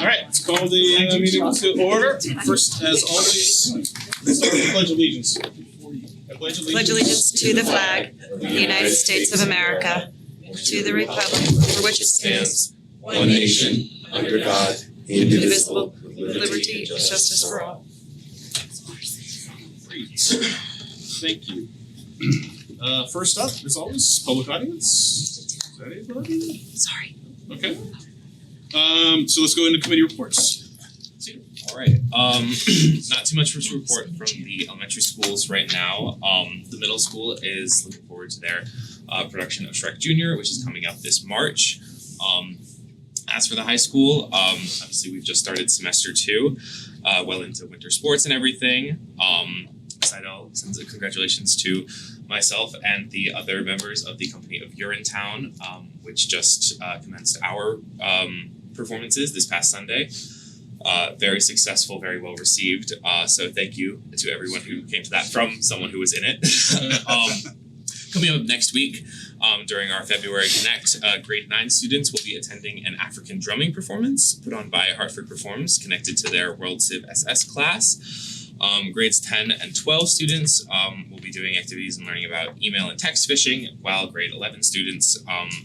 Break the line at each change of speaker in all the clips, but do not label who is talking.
right, let's call the meeting to order. First, as always, let's start with the Pledge of Allegiance. I
Pledge allegiance to the flag of the United States of America, to the republic for which it stands,
one nation, under God, indivisible,
with liberty and justice for all.
Great. Thank you. First up, as always, public audience. Is that anybody?
Sorry.
Okay. So let's go into committee reports.
All right. Not too much to report from the elementary schools right now. The middle school is looking forward to their production of Shrek Jr., which is coming up this March. As for the high school, obviously we've just started semester 2, well into winter sports and everything. Congratulations to myself and the other members of the company of Urinetown, which just commenced our performances this past Sunday. Very successful, very well received. So thank you to everyone who came to that from someone who was in it. Coming up next week, during our February Connect, grade 9 students will be attending an African drumming performance put on by Hartford Performs, connected to their World Civ SS class. Grades 10 and 12 students will be doing activities and learning about email and text phishing, while grade 11 students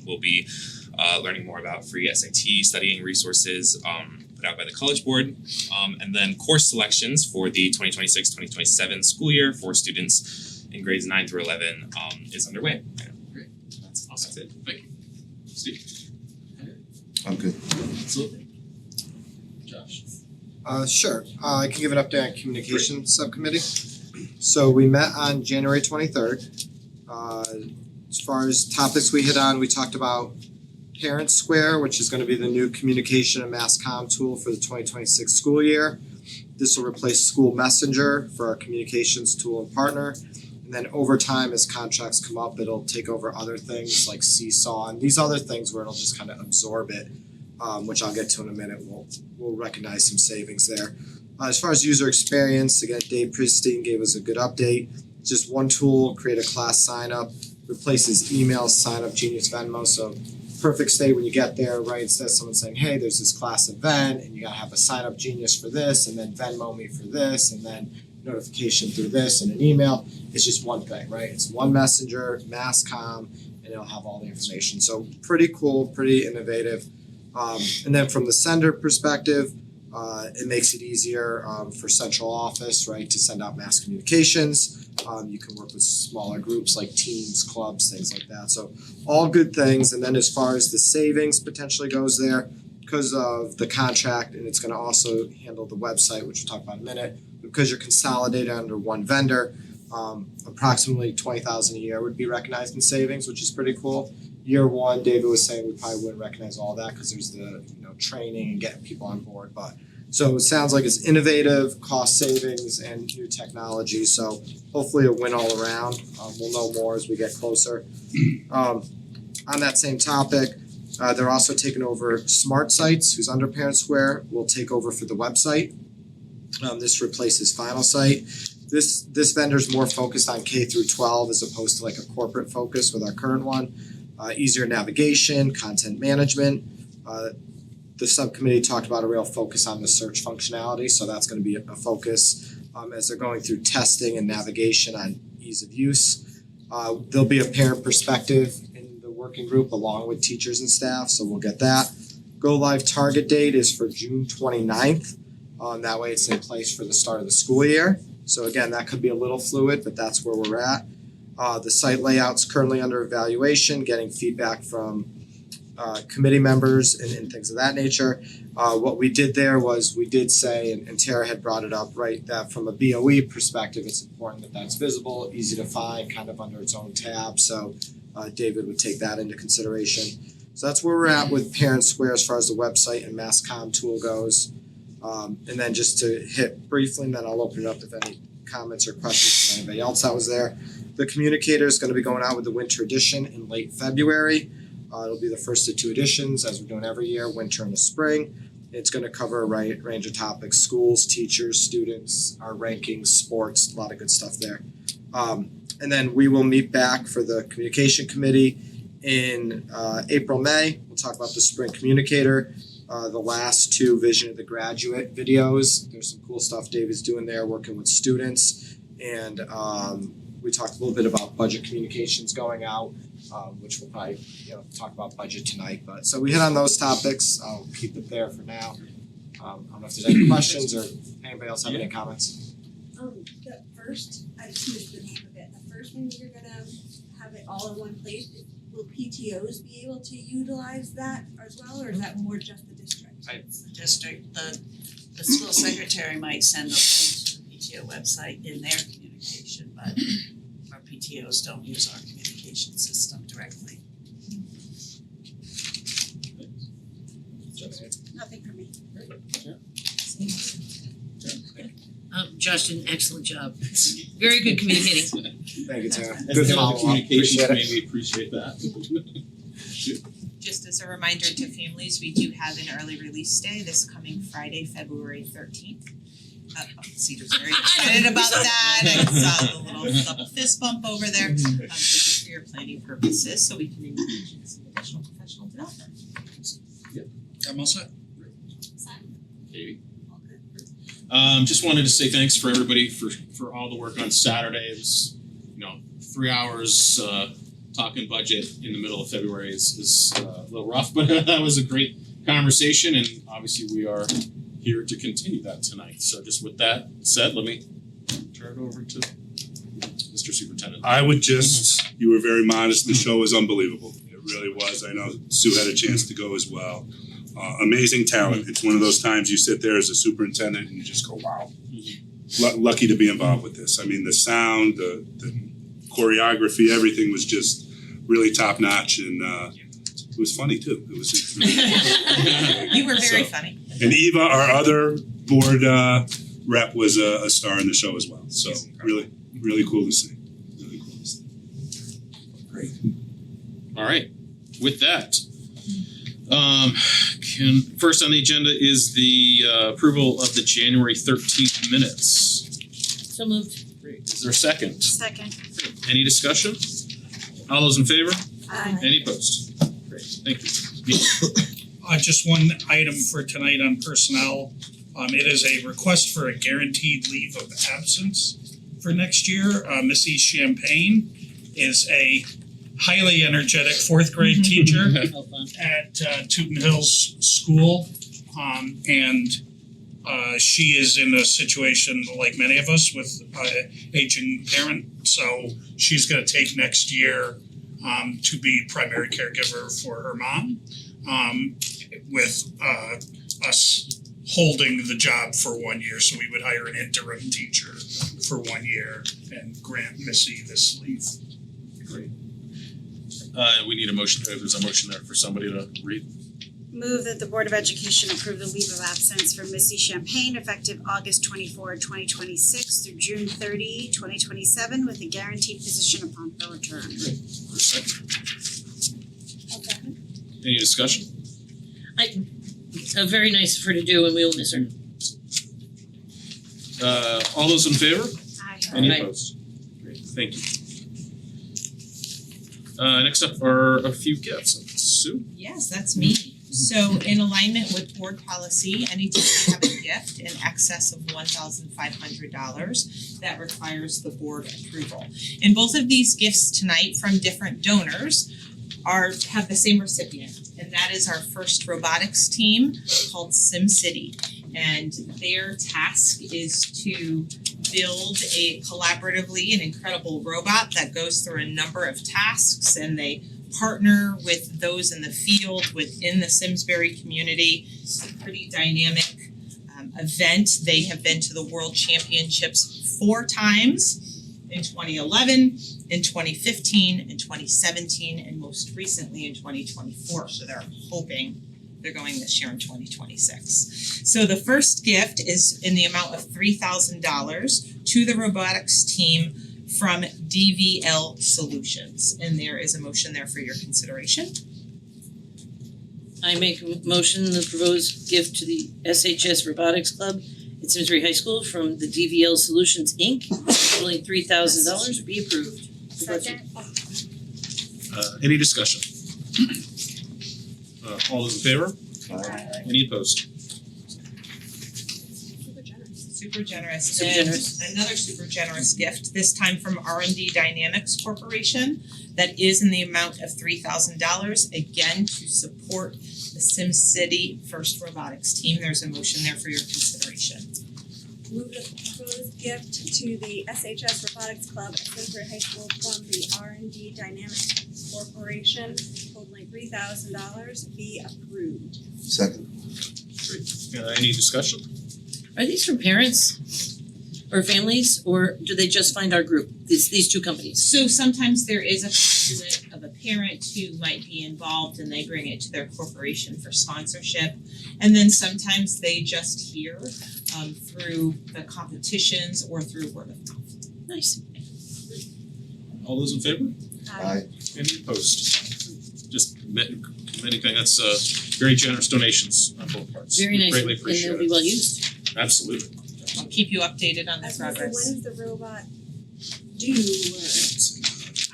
will be learning more about free SAT studying resources put out by the College Board. And then course selections for the 2026-2027 school year for students in grades 9 through 11 is underway.
Great. That's awesome. That's it. Thank you. Steve?
I'm good.
Absolutely. Josh?
Sure. I can give an update on communication subcommittee. So we met on January 23rd. As far as topics we hit on, we talked about Parent Square, which is going to be the new communication and mass comm tool for the 2026 school year. This will replace School Messenger for our communications tool and partner. And then over time, as contracts come up, it'll take over other things like Seesaw and these other things where it'll just kind of absorb it, which I'll get to in a minute. We'll recognize some savings there. As far as user experience, again, Dave Pristine gave us a good update. Just one tool, create a class sign up, replaces email, sign up, Genius Venmo. So perfect state when you get there, right? Instead of someone saying, hey, there's this class event and you gotta have a sign up Genius for this and then Venmo me for this and then notification through this and an email. It's just one thing, right? It's one messenger, mass comm, and it'll have all the information. So pretty cool, pretty innovative. And then from the sender perspective, it makes it easier for central office, right, to send out mass communications. You can work with smaller groups like teams, clubs, things like that. So all good things. And then as far as the savings potentially goes there, because of the contract, and it's going to also handle the website, which we'll talk about in a minute, because you're consolidated under one vendor, approximately $20,000 a year would be recognized in savings, which is pretty cool. Year one, David was saying we probably wouldn't recognize all that because there's the training and getting people on board. But so it sounds like it's innovative, cost savings, and new technology. So hopefully a win all around. We'll know more as we get closer. On that same topic, they're also taking over Smart Sites, who's under Parent Square, will take over for the website. This replaces Final Site. This vendor's more focused on K through 12 as opposed to like a corporate focus with our current one. Easier navigation, content management. The subcommittee talked about a real focus on the search functionality, so that's going to be a focus as they're going through testing and navigation on ease of use. There'll be a parent perspective in the working group along with teachers and staff, so we'll get that. Go live target date is for June 29th. That way it's in place for the start of the school year. So again, that could be a little fluid, but that's where we're at. The site layout's currently under evaluation, getting feedback from committee members and things of that nature. What we did there was we did say, and Tara had brought it up, right, that from a BOE perspective, it's important that that's visible, easy to find, kind of under its own tab. So David would take that into consideration. So that's where we're at with Parent Square as far as the website and mass comm tool goes. And then just to hit briefly, and then I'll open it up if any comments or questions from anybody else that was there. The communicator is going to be going out with the winter edition in late February. It'll be the first of 2 editions, as we're doing every year, winter and the spring. It's going to cover a range of topics: schools, teachers, students, our rankings, sports, a lot of good stuff there. And then we will meet back for the communication committee in April, May. We'll talk about the spring communicator. the last two Vision of the Graduate videos. There's some cool stuff David's doing there, working with students. And we talked a little bit about budget communications going out, which we'll probably talk about budget tonight. But so we hit on those topics. I'll keep it there for now. I don't know if there's any questions or anybody else have any comments.
The first, I just missed the name of it, the first one you're gonna have it all in one place, will PTOs be able to utilize that as well, or is that more just the district?
It's the district, the school secretary might send a link to the PTO website in their communication, but our PTOs don't use our communication system directly.
Nothing for me.
Josh did an excellent job. Very good communicating.
Thank you, Tara.
As
Good
head of the
follow-up.
communications
Appreciate
committee,
it.
we appreciate that.
Just as a reminder to families, we do have an early release day this coming Friday, February 13th. Cedar's very excited about that. I saw the little double fist bump over there. Just for your planning purposes, so we can engage in some additional professional development.
I'm all set.
Katie? Just wanted to say thanks for everybody for all the work on Saturday. It was 3 hours talking budget in the middle of February is a little rough, but that was a great conversation, and obviously we are here to continue that tonight. So just with that said, let me turn it over to Mr. Superintendent.
I would just, you were very modest, the show was unbelievable. It really was. I know Sue had a chance to go as well. Amazing talent. It's one of those times you sit there as a superintendent and you just go, wow. Lucky to be involved with this. I mean, the sound, the choreography, everything was just really top notch, and it was funny too. It was really
You were very funny.
And Eva, our other board rep, was a star in the show as well. So really, really cool to see. Really cool to see.
Great. All right. With that, first on the agenda is the approval of the January 13th minutes.
So moved.
Great. Is there a second?
Second.
Any discussion? All those in favor?
Aye.
Any opposed? Great. Thank you.
Just one item for tonight on personnel. It is a request for a guaranteed leave of absence for next year. Missy Champagne is a highly energetic fourth grade teacher at Tooten Hills School. And she is in a situation like many of us with aging parent. So she's gonna take next year to be primary caregiver for her mom. With us holding the job for 1 year, so we would hire an interim teacher for 1 year and grant Missy this leave.
Great. We need a motion. There's a motion there for somebody to read.
Move that the Board of Education approve the leave of absence for Missy Champagne effective August 24, 2026 through June 30, 2027 with a guaranteed position upon her return.
For a second. Any discussion?
Very nice of her to do, and we will miss her.
All those in favor?
Aye.
Any
Aye.
opposed? Great, thank you. Next up are a few gifts. Sue?
Yes, that's me. So in alignment with board policy, anytime you have a gift in excess of $1,500, that requires the board approval. And both of these gifts tonight from different donors have the same recipient, and that is our first robotics team called SimCity. And their task is to build collaboratively an incredible robot that goes through a number of tasks, and they partner with those in the field within the Simsbury community. It's a pretty dynamic event. They have been to the World Championships 4 times, in 2011, in 2015, in 2017, and most recently in 2024. So they're hoping they're going this year in 2026. So the first gift is in the amount of $3,000 to the robotics team from DVL Solutions. And there is a motion there for your consideration.
I make a motion the proposed gift to the SHS Robotics Club at Simsbury High School from the DVL Solutions Inc. totaling $3,000 be approved.
Second.
Any discussion? All those in favor? Any opposed?
Super generous.
Super
And
generous.
another super generous gift, this time from R&D Dynamics Corporation, that is in the amount of $3,000, again, to support the SimCity First Robotics team. There's a motion there for your consideration.
Move the proposed gift to the SHS Robotics Club at Simsbury High School from the R&D Dynamics Corporation totaling $3,000 be approved.
Second.
Great. Any discussion?
Are these from parents or families, or do they just find our group, these two companies?
So sometimes there is a conduit of a parent who might be involved and they bring it to their corporation for sponsorship. And then sometimes they just hear through the competitions or through word of mouth.
Nice.
All those in favor?
Aye.
Any opposed? Just anything, that's very generous donations on both parts.
Very
We
nice,
greatly
and
appreciate
they'll
it.
be well used.
Absolutely.
I'll keep you updated on the
I was gonna say, when
progress.
is the robot due or?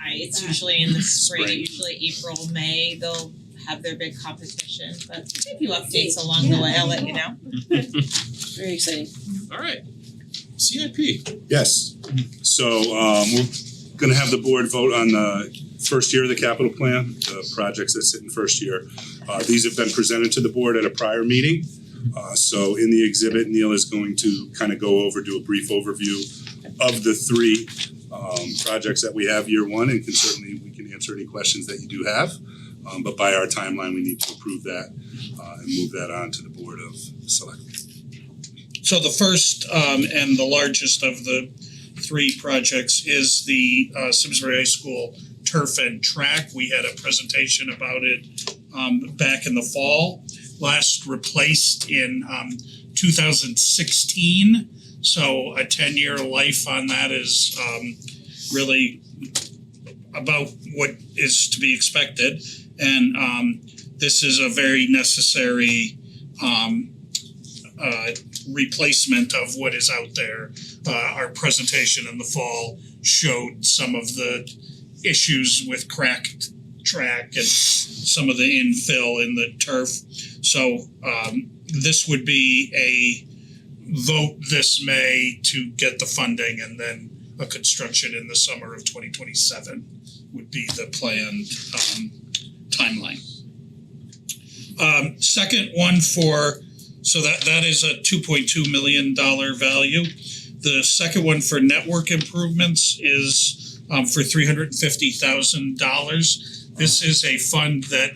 It's usually in the spring,
Spring.
usually April, May, they'll have their big competition, but I'll give you updates along the way, I'll let you know.
Very exciting.
All right. CIP.
Yes. So we're gonna have the board vote on the first year of the capital plan, the projects that sit in first year. These have been presented to the board at a prior meeting. So in the exhibit, Neil is going to kind of go over, do a brief overview of the three projects that we have year one, and we can answer any questions that you do have. But by our timeline, we need to approve that and move that on to the Board of Selectmen.
So the first and the largest of the three projects is the Simsbury High School turf and track. We had a presentation about it back in the fall. Last replaced in 2016. So a 10-year life on that is really about what is to be expected. And this is a very necessary replacement of what is out there. Our presentation in the fall showed some of the issues with cracked track and some of the infill in the turf. So this would be a vote this May to get the funding, and then a construction in the summer of 2027 would be the planned timeline. Second one so that is a $2.2 million value. The second one for network improvements is for $350,000. This is a fund that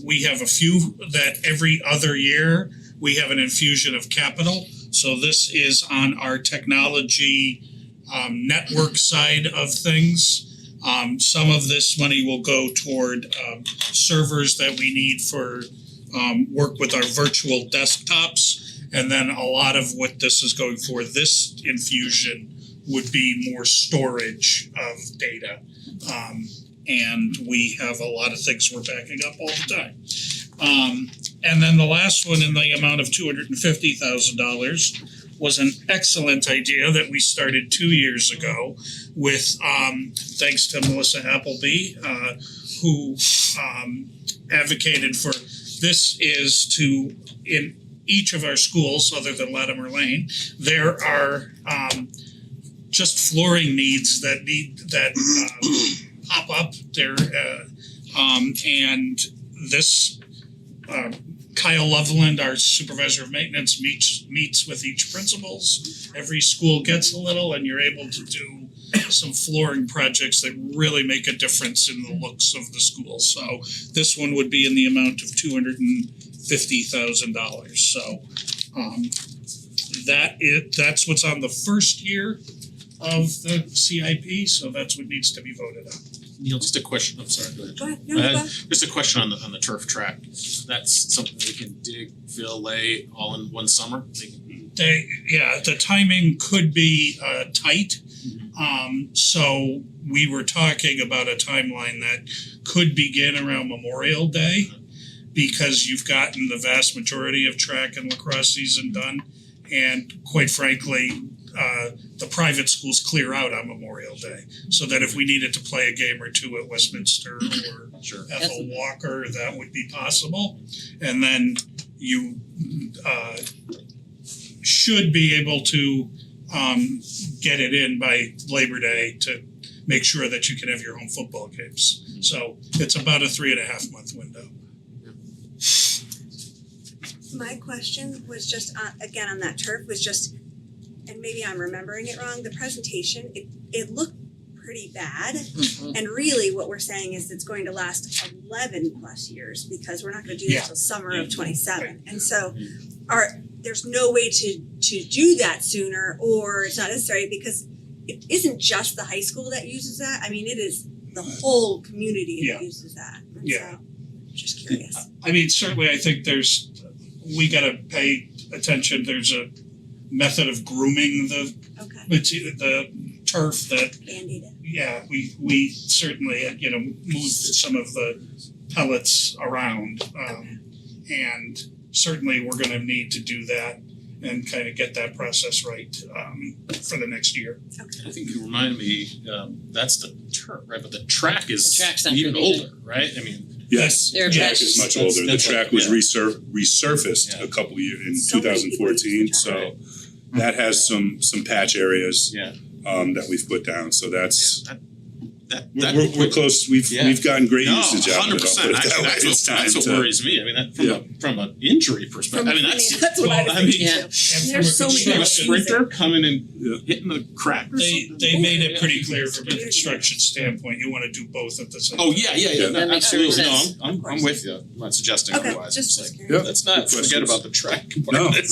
we have a few that every other year we have an infusion of capital. So this is on our technology network side of things. Some of this money will go toward servers that we need for work with our virtual desktops. And then a lot of what this is going for, this infusion, would be more storage of data. And we have a lot of things we're backing up all the time. And then the last one in the amount of $250,000 was an excellent idea that we started 2 years ago with, thanks to Melissa Appleby, who advocated for this is to, in each of our schools, other than Latimer Lane, there are just flooring needs that pop up there, and this Kyle Loveland, our supervisor of maintenance, meets with each principals. Every school gets a little, and you're able to do some flooring projects that really make a difference in the looks of the school. So this one would be in the amount of $250,000. So that's what's on the first year of the CIP. So that's what needs to be voted on.
Neil, just a question, I'm sorry, go ahead.
Go ahead, no, go ahead.
Just a question on the turf track. That's something we can dig, fill, lay all in one summer?
The timing could be tight. So we were talking about a timeline that could begin around Memorial Day, because you've gotten the vast majority of track and lacrosse season done. And quite frankly, the private schools clear out on Memorial Day. So that if we needed to play a game or two at Westminster or
Sure.
Ethel Walker, that would be possible. And then you should be able to get it in by Labor Day to make sure that you can have your home football games. So it's about a 3.5 month window.
My question was just again on that turf was just, and maybe I'm remembering it wrong, the presentation, it looked pretty bad. And really what we're saying is it's going to last 11 plus years because we're not gonna do this till summer of 27. And so there's no way to do that sooner, or it's not necessary because it isn't just the high school that uses that. I mean, it is the whole community that uses that. And so, just curious.
I mean, certainly I think we gotta pay attention. There's a method of grooming the turf that,
Band-Aid it.
yeah, we certainly, moved some of the pellets around. And certainly we're gonna need to do that and kind of get that process right for the next year.
I think you remind me, that's the turf, right? But the track is
The track's not
even
gonna be
older, right? I mean,
Yes,
They're
the track
patches.
is much
That's-
older. The
that's
track
like-
was
yeah.
resurfaced
Yeah.
a couple years in
So many people use the
2014,
track.
so that has some patch areas
yeah,
that we've put down, so that's
that
we're close. We've gotten great
no,
usage out of it.
100%.
I'll put it
Actually,
that way. It's time
that's what
to-
worries me. I mean, that from an injury perspective. I mean,
that's what I was
I mean,
thinking
yeah.
too.
And from
There's
a
so many
you have a
construction-
sprinter coming and
Yeah.
hitting the crack or
They
something.
made it pretty clear from a construction standpoint, you wanna do both at the same time.
Oh yeah. No,
That makes
absolutely. No,
sense.
I'm with you. I'm not suggesting
Okay,
otherwise.
just
It's like,
curious.
let's not
Good
forget
questions.
about the track part
No,
of this.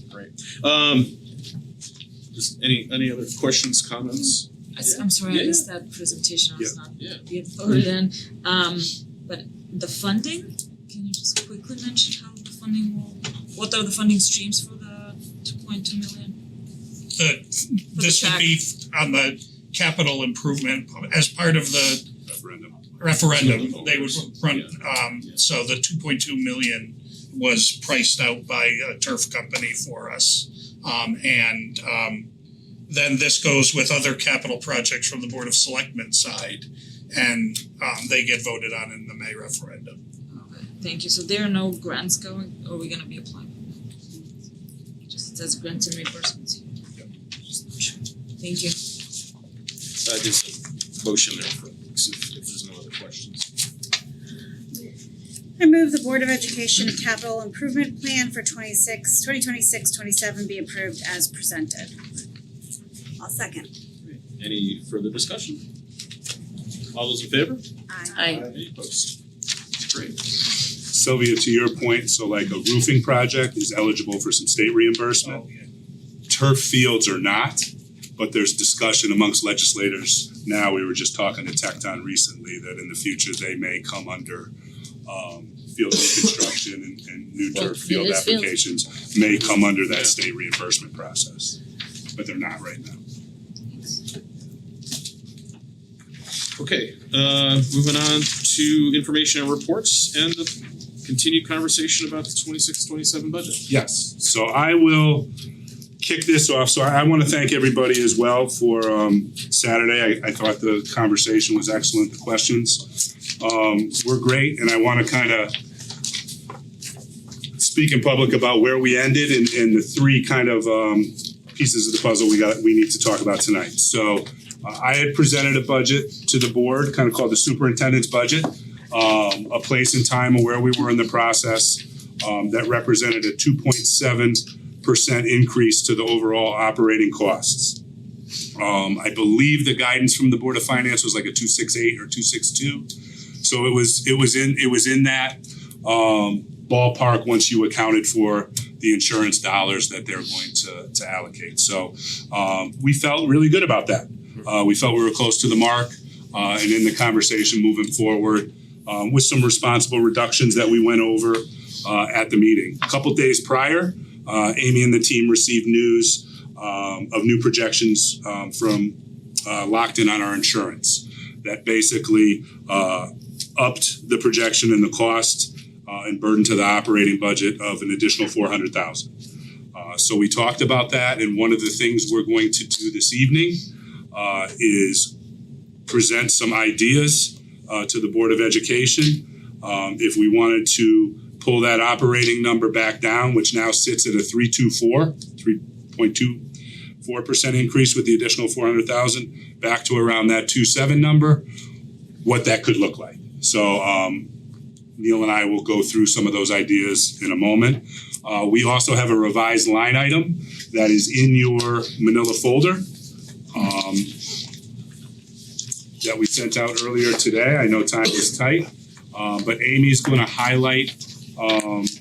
Great. Just any other questions, comments?
I'm sorry,
Yeah.
I missed that presentation, I was not
Yeah.
yet voted in. But the funding, can you just quickly mention how the funding what are the funding streams for the 2.2 million?
This would be on the capital improvement as part of the referendum, they would run, so the 2.2 million was priced out by a turf company for us. Then this goes with other capital projects from the Board of Selectmen side, and they get voted on in the May referendum.
Okay, thank you. So there are no grants going, or are we gonna be applying? Just says grants and reimbursements here. Thank you.
There's a motion there for if there's no other questions.
I move the Board of Education Capital Improvement Plan for 2026-27 be approved as presented.
I'll second.
Any further discussion? All those in favor?
Aye.
Any opposed? Great.
Sylvia, to your point, so like a roofing project is eligible for some state reimbursement.
Oh, yeah.
Turf fields are not, but there's discussion amongst legislators now. We were just talking to Tecton recently that in the future they may come under field reconstruction and new
Well,
turf field
it is field.
applications may come under
Yeah.
that state reimbursement process, but they're not right now.
Okay, moving on to information and reports and the continued conversation about the 26-27 budget.
Yes, so I will kick this off. So I wanna thank everybody as well for Saturday. I thought the conversation was excellent, the questions were great, and I wanna kinda speak in public about where we ended and the three kind of pieces of the puzzle we need to talk about tonight. So I had presented a budget to the board, kind of called the superintendent's budget, a place and time of where we were in the process that represented a 2.7% increase to the overall operating costs. I believe the guidance from the Board of Finance was like a 268 or 262. So it was in that ballpark once you accounted for the insurance dollars that they're going to allocate. So we felt really good about that. We felt we were close to the mark, and in the conversation moving forward with some responsible reductions that we went over at the meeting. A couple days prior, Amy and the team received news of new projections from Locked In on our insurance that basically upped the projection and the cost and burden to the operating budget of an additional $400,000. So we talked about that, and one of the things we're going to do this evening is present some ideas to the Board of Education. If we wanted to pull that operating number back down, which now sits at a 3.24% increase with the additional 400,000, back to around that 2.7 number, what that could look like. So Neil and I will go through some of those ideas in a moment. We also have a revised line item that is in your manila folder that we sent out earlier today. I know time is tight, but Amy's going to highlight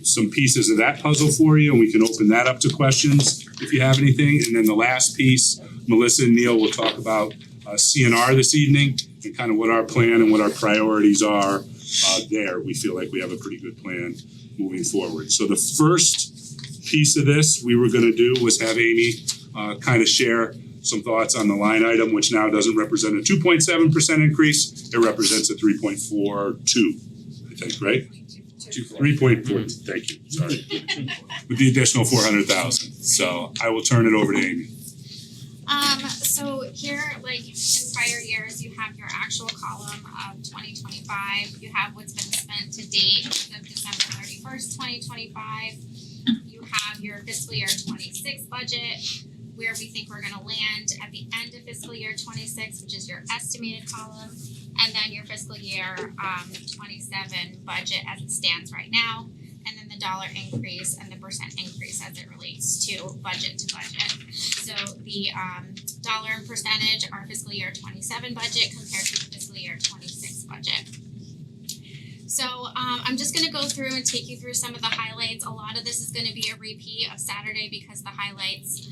some pieces of that puzzle for you, and we can open that up to questions if you have anything. And then the last piece, Melissa and Neil will talk about CNR this evening and kind of what our plan and what our priorities are there. We feel like we have a pretty good plan moving forward. So the first piece of this we were going to do was have Amy kind of share some thoughts on the line item, which now doesn't represent a 2.7% increase. It represents a 3.42, I think, right? 3.4, thank you, sorry. With the additional 400,000. So I will turn it over to Amy.
So here, like in prior years, you have your actual column of 2025. You have what's been spent to date as of December 31st, 2025. You have your fiscal year 26 budget, where we think we're gonna land at the end of fiscal year 26, which is your estimated column, and then your fiscal year 27 budget as it stands right now, and then the dollar increase and the percent increase as it relates to budget. So the dollar and percentage are fiscal year 27 budget compared to the fiscal year 26 budget. So I'm just gonna go through and take you through some of the highlights. A lot of this is gonna be a repeat of Saturday because the highlights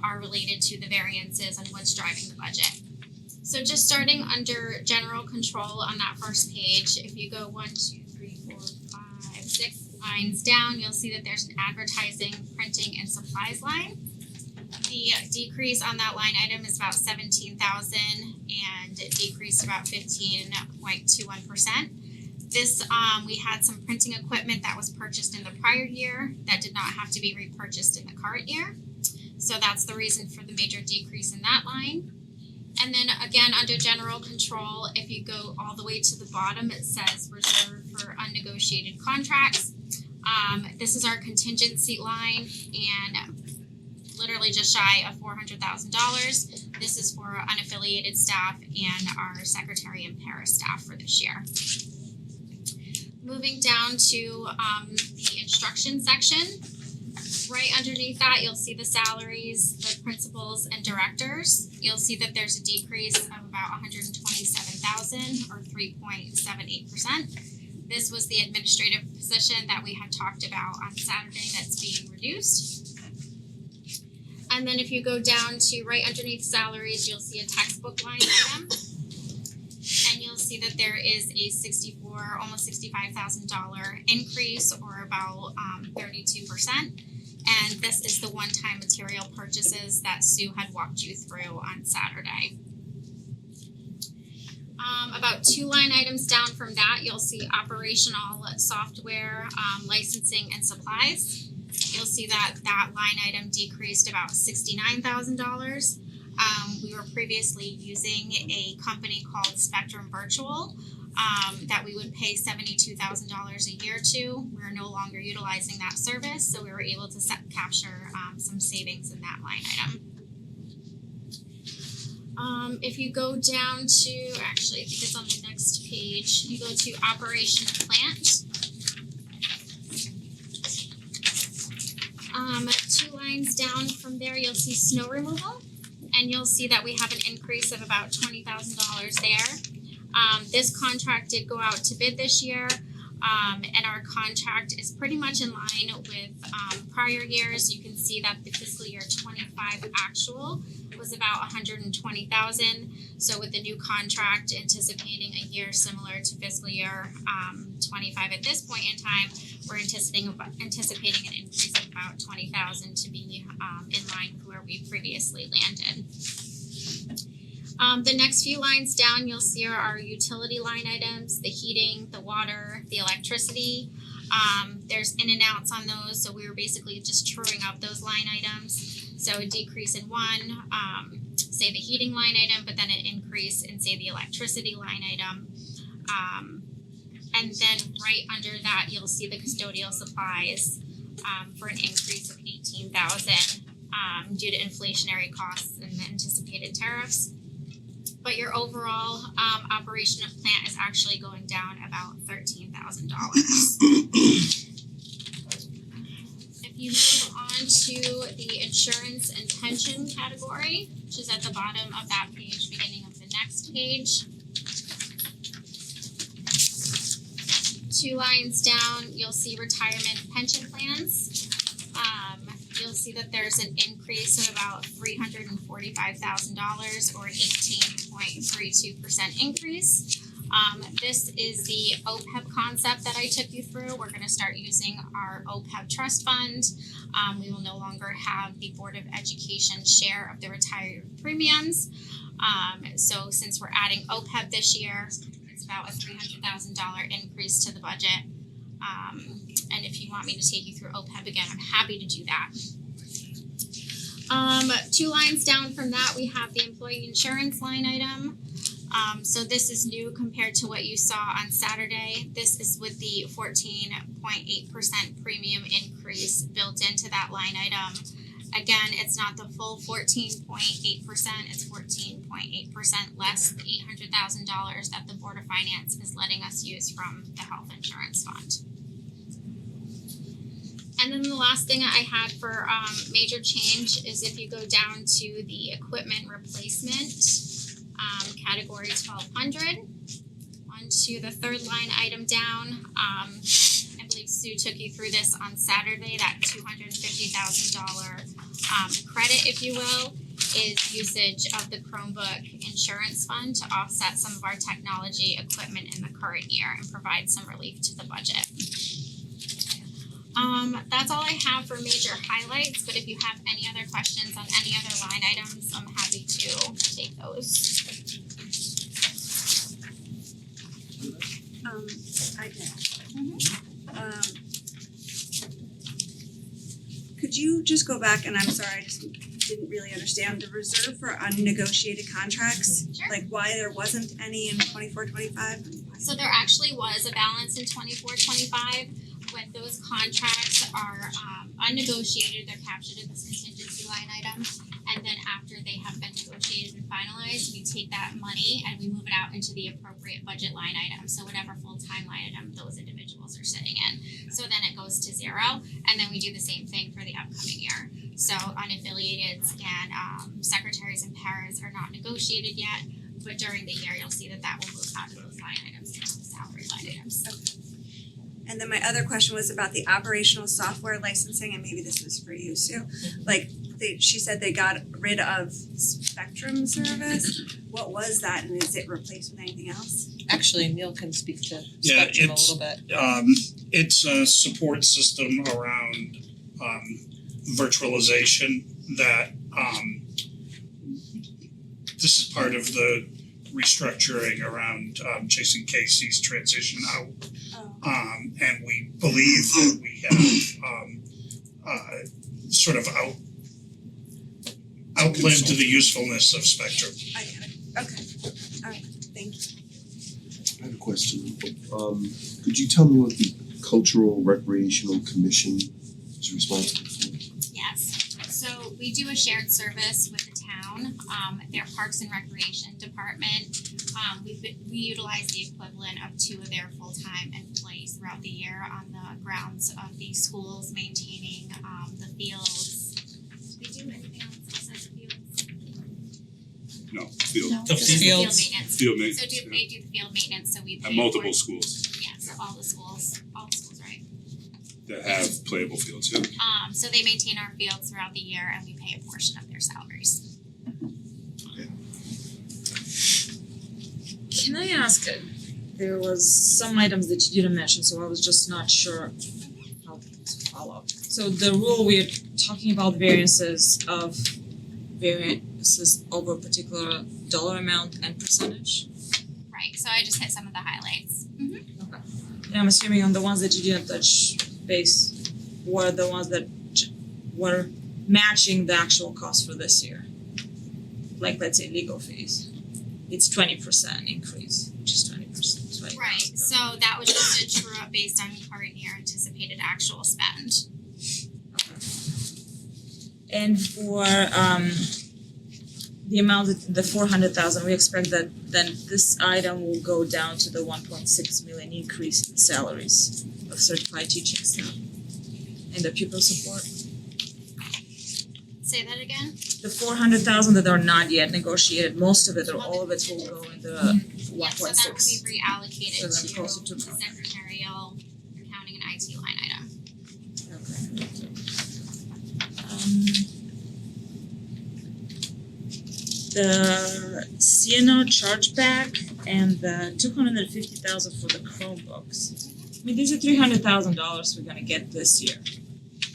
are related to the variances and what's driving the budget. So just starting under general control on that first page, if you go 1, 2, 3, 4, 5, 6 lines down, you'll see that there's an advertising, printing, and supplies line. The decrease on that line item is about 17,000 and it decreased about 15.21%. This, we had some printing equipment that was purchased in the prior year that did not have to be repurchased in the current year. So that's the reason for the major decrease in that line. And then again, under general control, if you go all the way to the bottom, it says reserved for unnegotiated contracts. This is our contingency line and literally just shy of $400,000. This is for unaffiliated staff and our secretary and para staff for this year. Moving down to the instruction section. Right underneath that, you'll see the salaries, the principals and directors. You'll see that there's a decrease of about 127,000 or 3.78%. This was the administrative position that we had talked about on Saturday that's being reduced. And then if you go down to right underneath salaries, you'll see a textbook line item. And you'll see that there is a almost $65,000 increase or about 32%. And this is the one-time material purchases that Sue had walked you through on Saturday. About 2 line items down from that, you'll see operational software, licensing and supplies. You'll see that line item decreased about $69,000. We were previously using a company called Spectrum Virtual that we would pay $72,000 a year to. We're no longer utilizing that service, so we were able to capture some savings in that line item. If you go down to, actually I think it's on the next page, you go to operation plant. 2 lines down from there, you'll see snow removal, and you'll see that we have an increase of about $20,000 there. This contract did go out to bid this year, and our contract is pretty much in line with prior years. You can see that the fiscal year 25 actual was about $120,000. So with the new contract, anticipating a year similar to fiscal year 25 at this point in time, we're anticipating an increase of about $20,000 to be in line with where we previously landed. The next few lines down, you'll see are our utility line items, the heating, the water, the electricity. There's in and outs on those, so we were basically just truing up those line items. So a decrease in one, say the heating line item, but then an increase in say the electricity line item. And then right under that, you'll see the custodial supplies for an increase of 18,000 due to inflationary costs and the anticipated tariffs. But your overall operation of plant is actually going down about $13,000. If you move on to the insurance and pension category, which is at the bottom of that page, beginning of the next page. 2 lines down, you'll see retirement pension plans. You'll see that there's an increase of about $345,000 or an 18.32% increase. This is the OPEB concept that I took you through. We're gonna start using our OPEB trust fund. We will no longer have the Board of Education share of the retired premiums. So since we're adding OPEB this year, it's about a $300,000 increase to the budget. And if you want me to take you through OPEB again, I'm happy to do that. 2 lines down from that, we have the employee insurance line item. So this is new compared to what you saw on Saturday. This is with the 14.8% premium increase built into that line item. Again, it's not the full 14.8%, it's 14.8% less the $800,000 that the Board of Finance is letting us use from the health insurance fund. And then the last thing I had for major change is if you go down to the equipment replacement, category 1200, onto the third line item down. I believe Sue took you through this on Saturday, that $250,000 credit, if you will, is usage of the Chromebook insurance fund to offset some of our technology equipment in the current year and provide some relief to the budget. That's all I have for major highlights, but if you have any other questions on any other line items, I'm happy to take those.
I did. Could you just go back, and I'm sorry, I just didn't really understand the reserve for unnegotiated contracts?
Sure.
Like why there wasn't any in 24-25?
So there actually was a balance in 24-25. When those contracts are unnegotiated, they're captured in this contingency line item. And then after they have been negotiated and finalized, we take that money and we move it out into the appropriate budget line item. So whatever full-time line item those individuals are sitting in. So then it goes to 0, and then we do the same thing for the upcoming year. So unaffiliateds and secretaries and paras are not negotiated yet, but during the year you'll see that will move out of those line items into the salary line items.
Okay. And then my other question was about the operational software licensing, and maybe this was for you, Sue. Like she said they got rid of Spectrum service. What was that, and is it replaced with anything else?
Actually, Neil can speak to
Yeah,
Spectrum a
it's-
little bit.
It's a support system around virtualization that this is part of the restructuring around Jason Casey's transition out. And we believe that we have sort of outlived the usefulness of Spectrum.
I get it. Okay. Alright, thank you.
I have a question. Could you tell me what the Cultural Recreational Commission is responsible for?
Yes, so we do a shared service with the town, their Parks and Recreation Department. We utilize the equivalent of 2 of their full-time employees throughout the year on the grounds of the schools, maintaining the fields. Do we do anything else besides the fields?
No, field.
No,
The
just the field
fields.
maintenance.
Field maintenance,
So they do the field maintenance, so we pay
At multiple
for-
schools
Yeah, so all the schools, right?
that have playable fields, yeah.
So they maintain our fields throughout the year and we pay a portion of their salaries.
Can I ask, there was some items that you didn't mention, so I was just not sure how to follow. So the rule, we're talking about variances over a particular dollar amount and percentage?
Right, so I just hit some of the highlights.
Okay. And I'm assuming on the ones that you didn't touch base were the ones that were matching the actual cost for this year. Like let's say legal fees. It's 20% increase, which is 20%, right?
Right, so that was just a true up based on current year anticipated actual spend.
And for the amount that the 400,000, we expect that then this item will go down to the 1.6 million increase in salaries of certified teaching staff and the pupil support.
Say that again?
The 400,000 that are not yet negotiated, most of it or all of it will go in the 1.6.
Yep, so that will be reallocated
So then
to
closer to
the
million.
secretarial, accounting and IT line item.
The CNO chargeback and the 250,000 for the Chromebooks. I mean, these are $300,000 we're gonna get this year.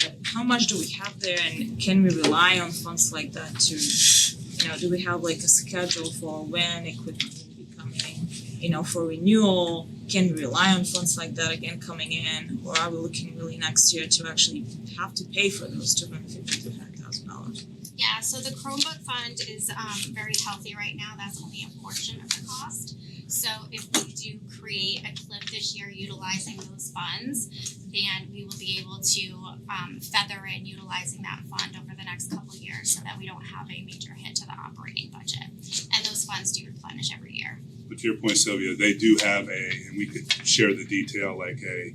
But how much do we have there, and can we rely on funds like that to, do we have like a schedule for when equipment will be coming, for renewal? Can we rely on funds like that again coming in, or are we looking really next year to actually have to pay for those $250,000?
Yeah, so the Chromebook fund is very healthy right now, that's only a portion of the cost. So if we do create a clip this year utilizing those funds, then we will be able to feather in utilizing that fund over the next couple of years so that we don't have a major hit to the operating budget. And those funds do replenish every year.
But to your point, Sylvia, they do have and we could share the detail, like a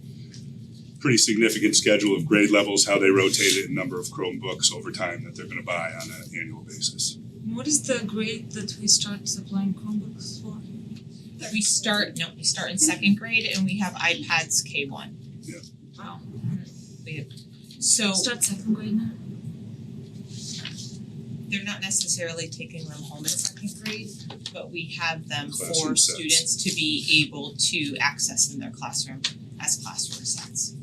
pretty significant schedule of grade levels, how they rotate it, and number of Chromebooks over time that they're gonna buy on an annual basis.
What is the grade that we start supplying Chromebooks for?
We start in second grade and we have iPads K1.
Wow.
So
Start second grade now?
they're not necessarily taking them home in second grade, but we have them for
Classroom sets.
students to be able to access in their classroom as classroom sets.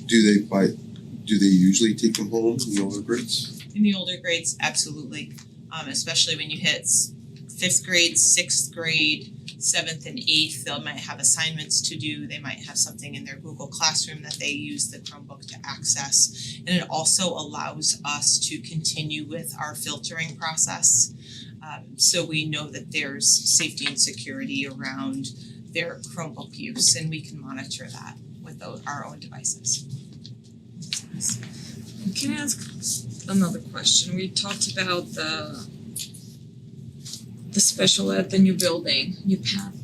Do they usually take them home in the older grades?
In the older grades, absolutely, especially when you hit fifth grade, sixth grade, seventh and eighth, they might have assignments to do, they might have something in their Google Classroom that they use the Chromebook to access. And it also allows us to continue with our filtering process. So we know that there's safety and security around their Chromebook use, and we can monitor that with our own devices.
Can I ask another question? We talked about the special ed, the new building, new path.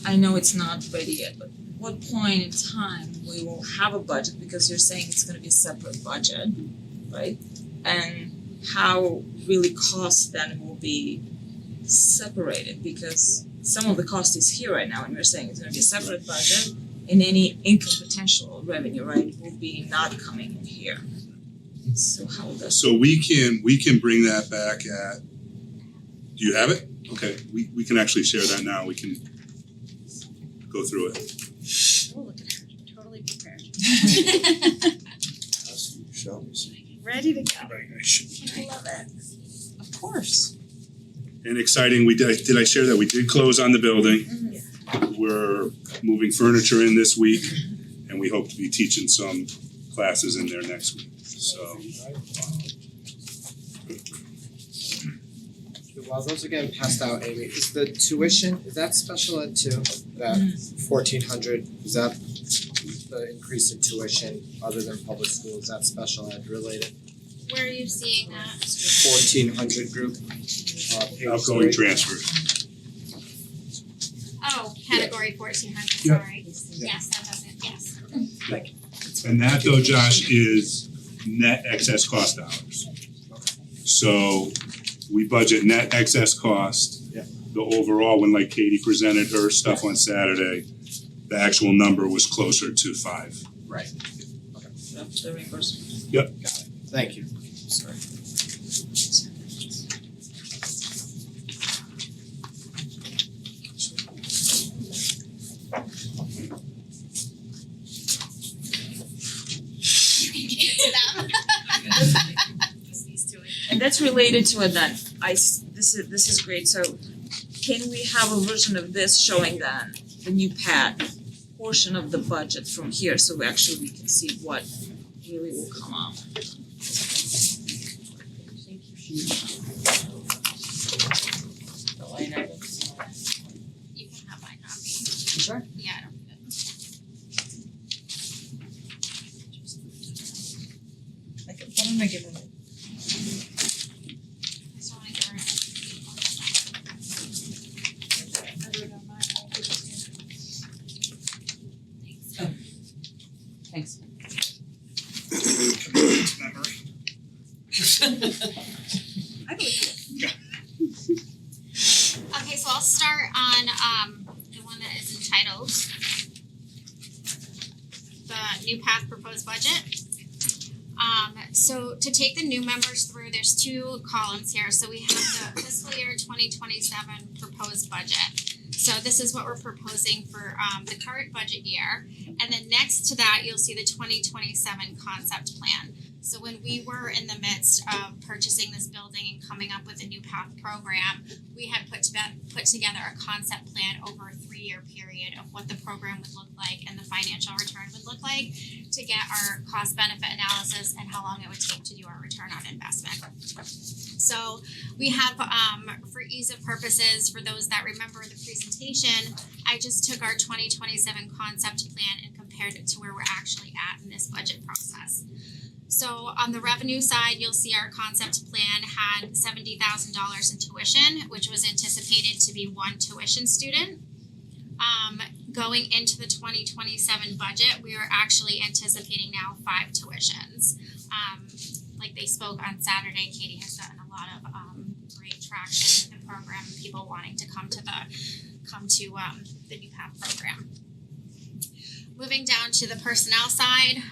I know it's not ready yet, but what point in time we will have a budget, because you're saying it's gonna be a separate budget, right? And how really costs then will be separated, because some of the cost is here right now, and you're saying it's gonna be a separate budget, and any income potential revenue, right, will be not coming in here. So how does?
So we can bring that back at, do you have it? Okay, we can actually share that now, we can go through it.
Oh, look at her, totally prepared.
Shall we see?
Ready to go.
I
I love it.
Of course.
And exciting, did I share that we did close on the building? We're moving furniture in this week, and we hope to be teaching some classes in there next week, so.
While those are getting passed out, Amy, is the tuition, is that special ed too? That 1,400, is that the increase in tuition other than public school, is that special ed related?
Where are you seeing that?
1,400 group, page
Outgoing
3.
transfer.
Oh, category 1,400,
Yeah.
sorry. Yes, that does it, yes.
And that though, Josh, is net excess cost dollars. So we budget net excess cost.
Yeah.
The overall, when like Katie presented her stuff on Saturday, the actual number was closer to 5.
Right,
That's the reimbursement.
got it, thank you, sorry.
And that's related to it then, this is great, so can we have a version of this showing then the new path portion of the budget from here, so we can see what really will come up.
The line items.
You can have my copy.
Sure.
Yeah, I don't need it.
Like, what am I giving it?
I just wanna give her
I wrote on mine, I'll give it to you.
Thanks.
Memory.
I believe you.
Okay, so I'll start on the one that is entitled the new path proposed budget. So to take the new members through, there's two columns here. So we have the fiscal year 2027 proposed budget. So this is what we're proposing for the current budget year. And then next to that, you'll see the 2027 concept plan. So when we were in the midst of purchasing this building and coming up with a new path program, we had put together a concept plan over a 3-year period of what the program would look like and the financial return would look like to get our cost benefit analysis and how long it would take to do our return on investment. So we have, for ease of purposes, for those that remember the presentation, I just took our 2027 concept plan and compared it to where we're actually at in this budget process. So on the revenue side, you'll see our concept plan had $70,000 in tuition, which was anticipated to be one tuition student. Going into the 2027 budget, we are actually anticipating now 5 tuitions. Like they spoke on Saturday, Katie has gotten a lot of great traction with the program, people wanting to come to the new path program. Moving down to the personnel side,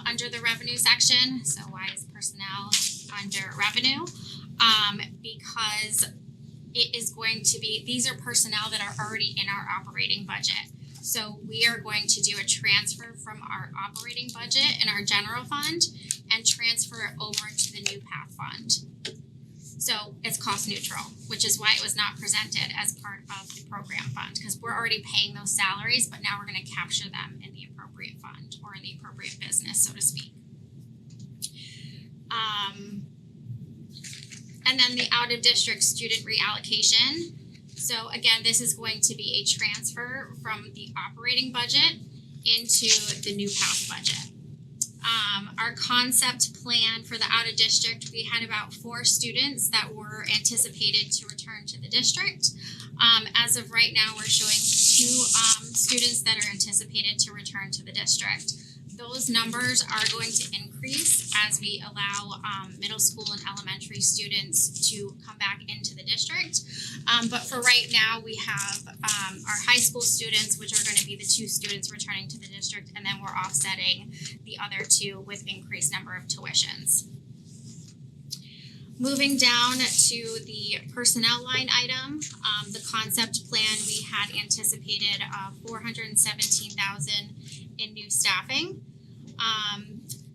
under the revenue section, so why is personnel under revenue? Because it is going to be, these are personnel that are already in our operating budget. So we are going to do a transfer from our operating budget in our general fund and transfer it over into the new path fund. So it's cost neutral, which is why it was not presented as part of the program fund, because we're already paying those salaries, but now we're gonna capture them in the appropriate fund or in the appropriate business, so to speak. And then the out of district student reallocation. So again, this is going to be a transfer from the operating budget into the new path budget. Our concept plan for the out of district, we had about 4 students that were anticipated to return to the district. As of right now, we're showing 2 students that are anticipated to return to the district. Those numbers are going to increase as we allow middle school and elementary students to come back into the district. But for right now, we have our high school students, which are going to be the 2 students returning to the district, and then we're offsetting the other 2 with increased number of tuitions. Moving down to the personnel line item, the concept plan, we had anticipated $417,000 in new staffing.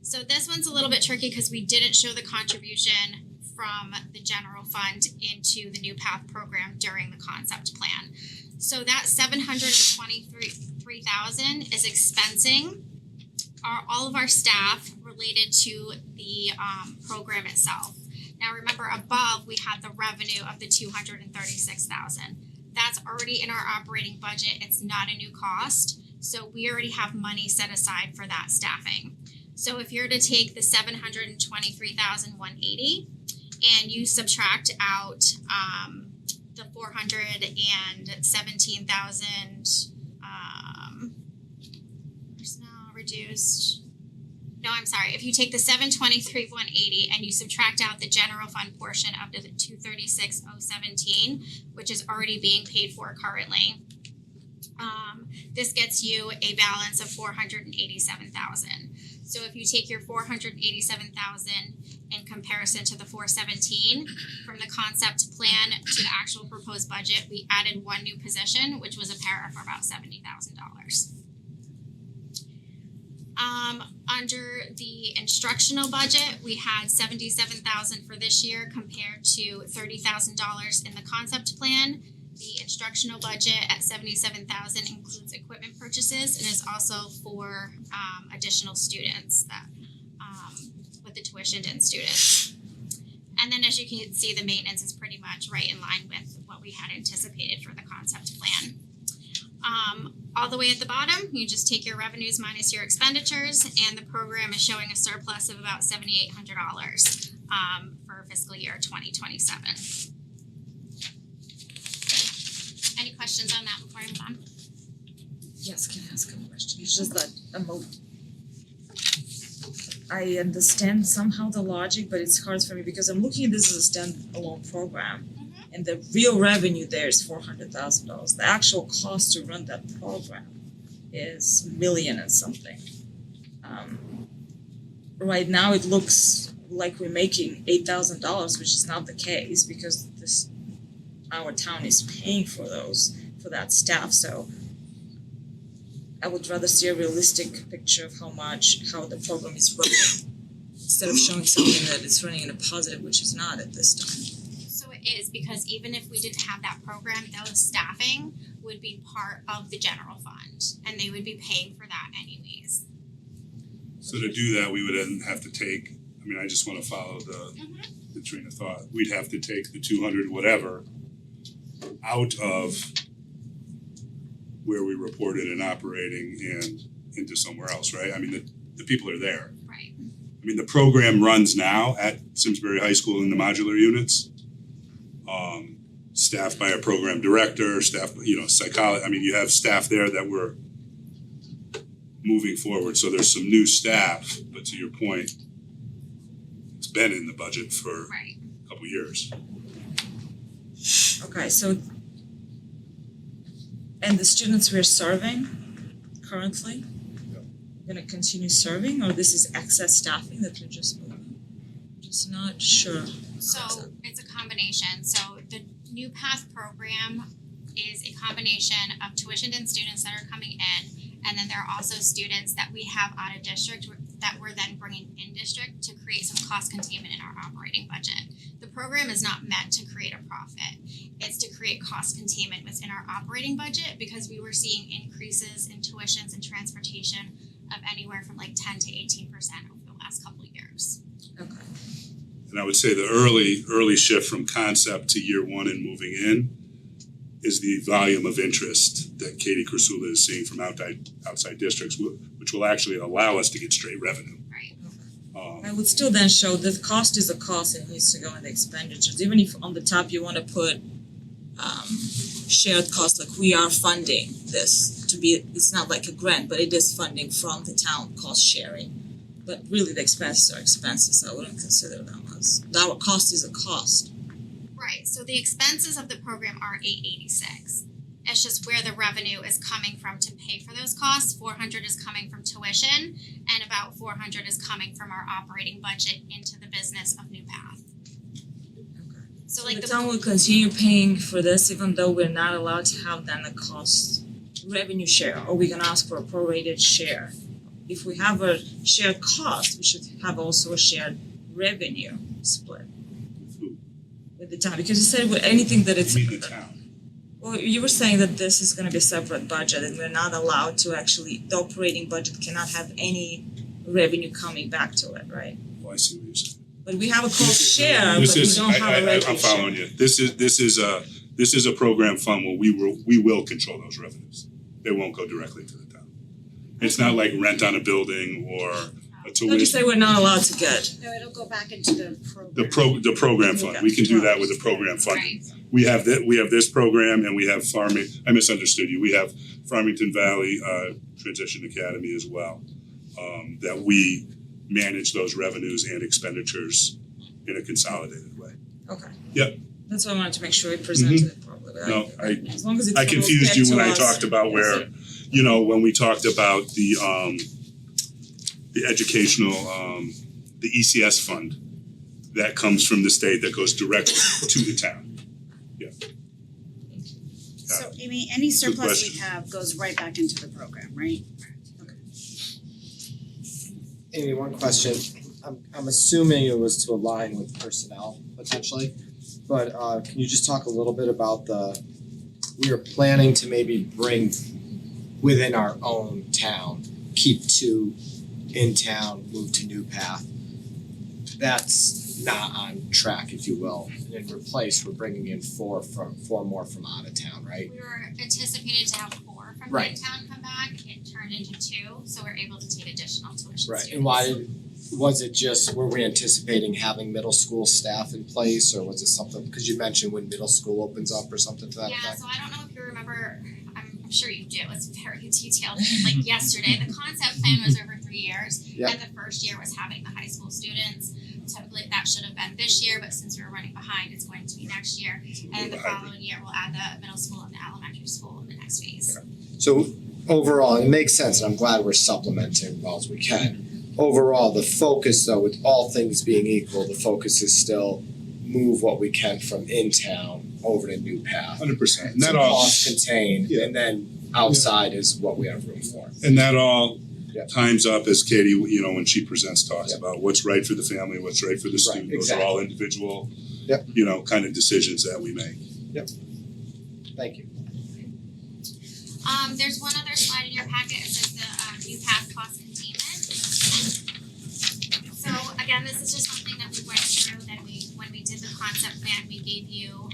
So this one's a little bit tricky because we didn't show the contribution from the general fund into the new path program during the concept plan. So that $723,000 is expensing all of our staff related to the program itself. Now remember, above we had the revenue of the $236,000. That's already in our operating budget. It's not a new cost. So we already have money set aside for that staffing. So if you're to take the $723,180 and you subtract out the $417,000 personnel reduced. No, I'm sorry. If you take the $723,180 and you subtract out the general fund portion of the $236,017, which is already being paid for currently, this gets you a balance of $487,000. So if you take your $487,000 in comparison to the $417 from the concept plan to the actual proposed budget, we added 1 new position, which was a para for about $70,000. Under the instructional budget, we had $77,000 for this year compared to $30,000 in the concept plan. The instructional budget at 77,000 includes equipment purchases and is also for additional students that with the tuitioned in students. And then as you can see, the maintenance is pretty much right in line with what we had anticipated for the concept plan. All the way at the bottom, you just take your revenues minus your expenditures, and the program is showing a surplus of about $7,800 for fiscal year 2027. Any questions on that before I move on?
Yes, can I ask a question? It's just that I understand somehow the logic, but it's hard for me because I'm looking at this as a standalone program. And the real revenue there is $400,000. The actual cost to run that program is $1 million and something. Right now it looks like we're making $8,000, which is not the case because our town is paying for that staff. So I would rather see a realistic picture of how the program is running instead of showing something that it's running in a positive, which is not at this time.
So it is, because even if we didn't have that program, those staffing would be part of the general fund and they would be paying for that anyways.
So to do that, we would then have to take, I mean, I just wanna follow the train of thought. We'd have to take the 200 whatever out of where we reported and operating and into somewhere else, right? I mean, the people are there.
Right.
I mean, the program runs now at Simsbury High School in the modular units. Staffed by a program director, psychology, I mean, you have staff there that were moving forward, so there's some new staff, but to your point, it's been in the budget for a couple years.
Okay, so and the students we're serving currently, gonna continue serving, or this is excess staffing that we're just moving? Just not sure.
So it's a combination. So the New Path program is a combination of tuitioned in students that are coming in, and then there are also students that we have out of district that we're then bringing in district to create some cost containment in our operating budget. The program is not meant to create a profit. It's to create cost containment within our operating budget because we were seeing increases in tuitions and transportation of anywhere from like 10 to 18% over the last couple of years.
Okay.
And I would say the early shift from concept to year one and moving in is the volume of interest that Katie Crisula is seeing from outside districts, which will actually allow us to get straight revenue.
Right.
I would still then show the cost is a cost and it needs to go in the expenditures. Even if on the top you wanna put shared costs, like we are funding this to be, it's not like a grant, but it is funding from the town, cost sharing. But really the expenses are expenses, so I wouldn't consider them as, our cost is a cost.
Right, so the expenses of the program are $886. It's just where the revenue is coming from to pay for those costs. $400 is coming from tuition, and about $400 is coming from our operating budget into the business of New Path.
Okay.
So like
the town will continue paying for this even though we're not allowed to have then a cost revenue share, or we're gonna ask for a prorated share. If we have a shared cost, we should have also a shared revenue split with the town, because you said with anything that it's.
The town.
Well, you were saying that this is gonna be a separate budget and we're not allowed to actually, the operating budget cannot have any revenue coming back to it, right?
Well, I see what you're saying.
But we have a cost share, but we don't have a revenue share.
I'm following you. This is a program fund where we will control those revenues. They won't go directly to the town. It's not like rent on a building or a tuition.
Don't you say we're not allowed to get?
No, it'll go back into the program.
The program fund, we can do that with the program funding. We have this program and we have I misunderstood you, we have Farmington Valley Transition Academy as well. That we manage those revenues and expenditures in a consolidated way.
Okay.
Yep.
That's why I wanted to make sure we presented it properly.
No,
As long as it's
I confused you when I
to us.
talked about where, when we talked about the educational, the ECS fund that comes from the state that goes directly to the town. Yeah.
So Amy, any surplus we
question.
have goes right back into the program, right?
Amy, one question. I'm assuming it was to align with personnel potentially, but can you just talk a little bit about the we were planning to maybe bring within our own town, keep 2 in town, move to New Path. That's not on track, if you will. And in replace, we're bringing in 4 more from out of town, right?
We were anticipated to have 4 from
Right.
in-town come back, it turned into 2, so we're able to take additional tuition students.
Right, and was it just, were we anticipating having middle school staff in place, or was it something, because you mentioned when middle school opens up or something to that
Yeah,
effect?
so I don't know if you remember, I'm sure you do, it's very detailed, like yesterday, the concept plan was over 3 years.
Yeah.
And the first year was having the high school students, typically that should have been this year, but since we were running behind, it's going to be next year. And the following year, we'll add the middle school and the elementary school in the next phase.
So overall, it makes sense, and I'm glad we're supplementing as well as we can. Overall, the focus though, with all things being equal, the focus is still move what we can from in town over to New Path.
100%. And
So
that all,
cost contained,
Yeah.
and then outside is what we have room for.
and that all
Yeah.
times up as Katie, you know, when she presents, talks
Yeah.
about what's right for the family, what's right for the student. Those are all individual,
Yep.
you know, kind of decisions that we make.
Thank you.
There's one other slide in your packet, it says the new path cost containment. So again, this is just something that we went through, that when we did the concept plan, we gave you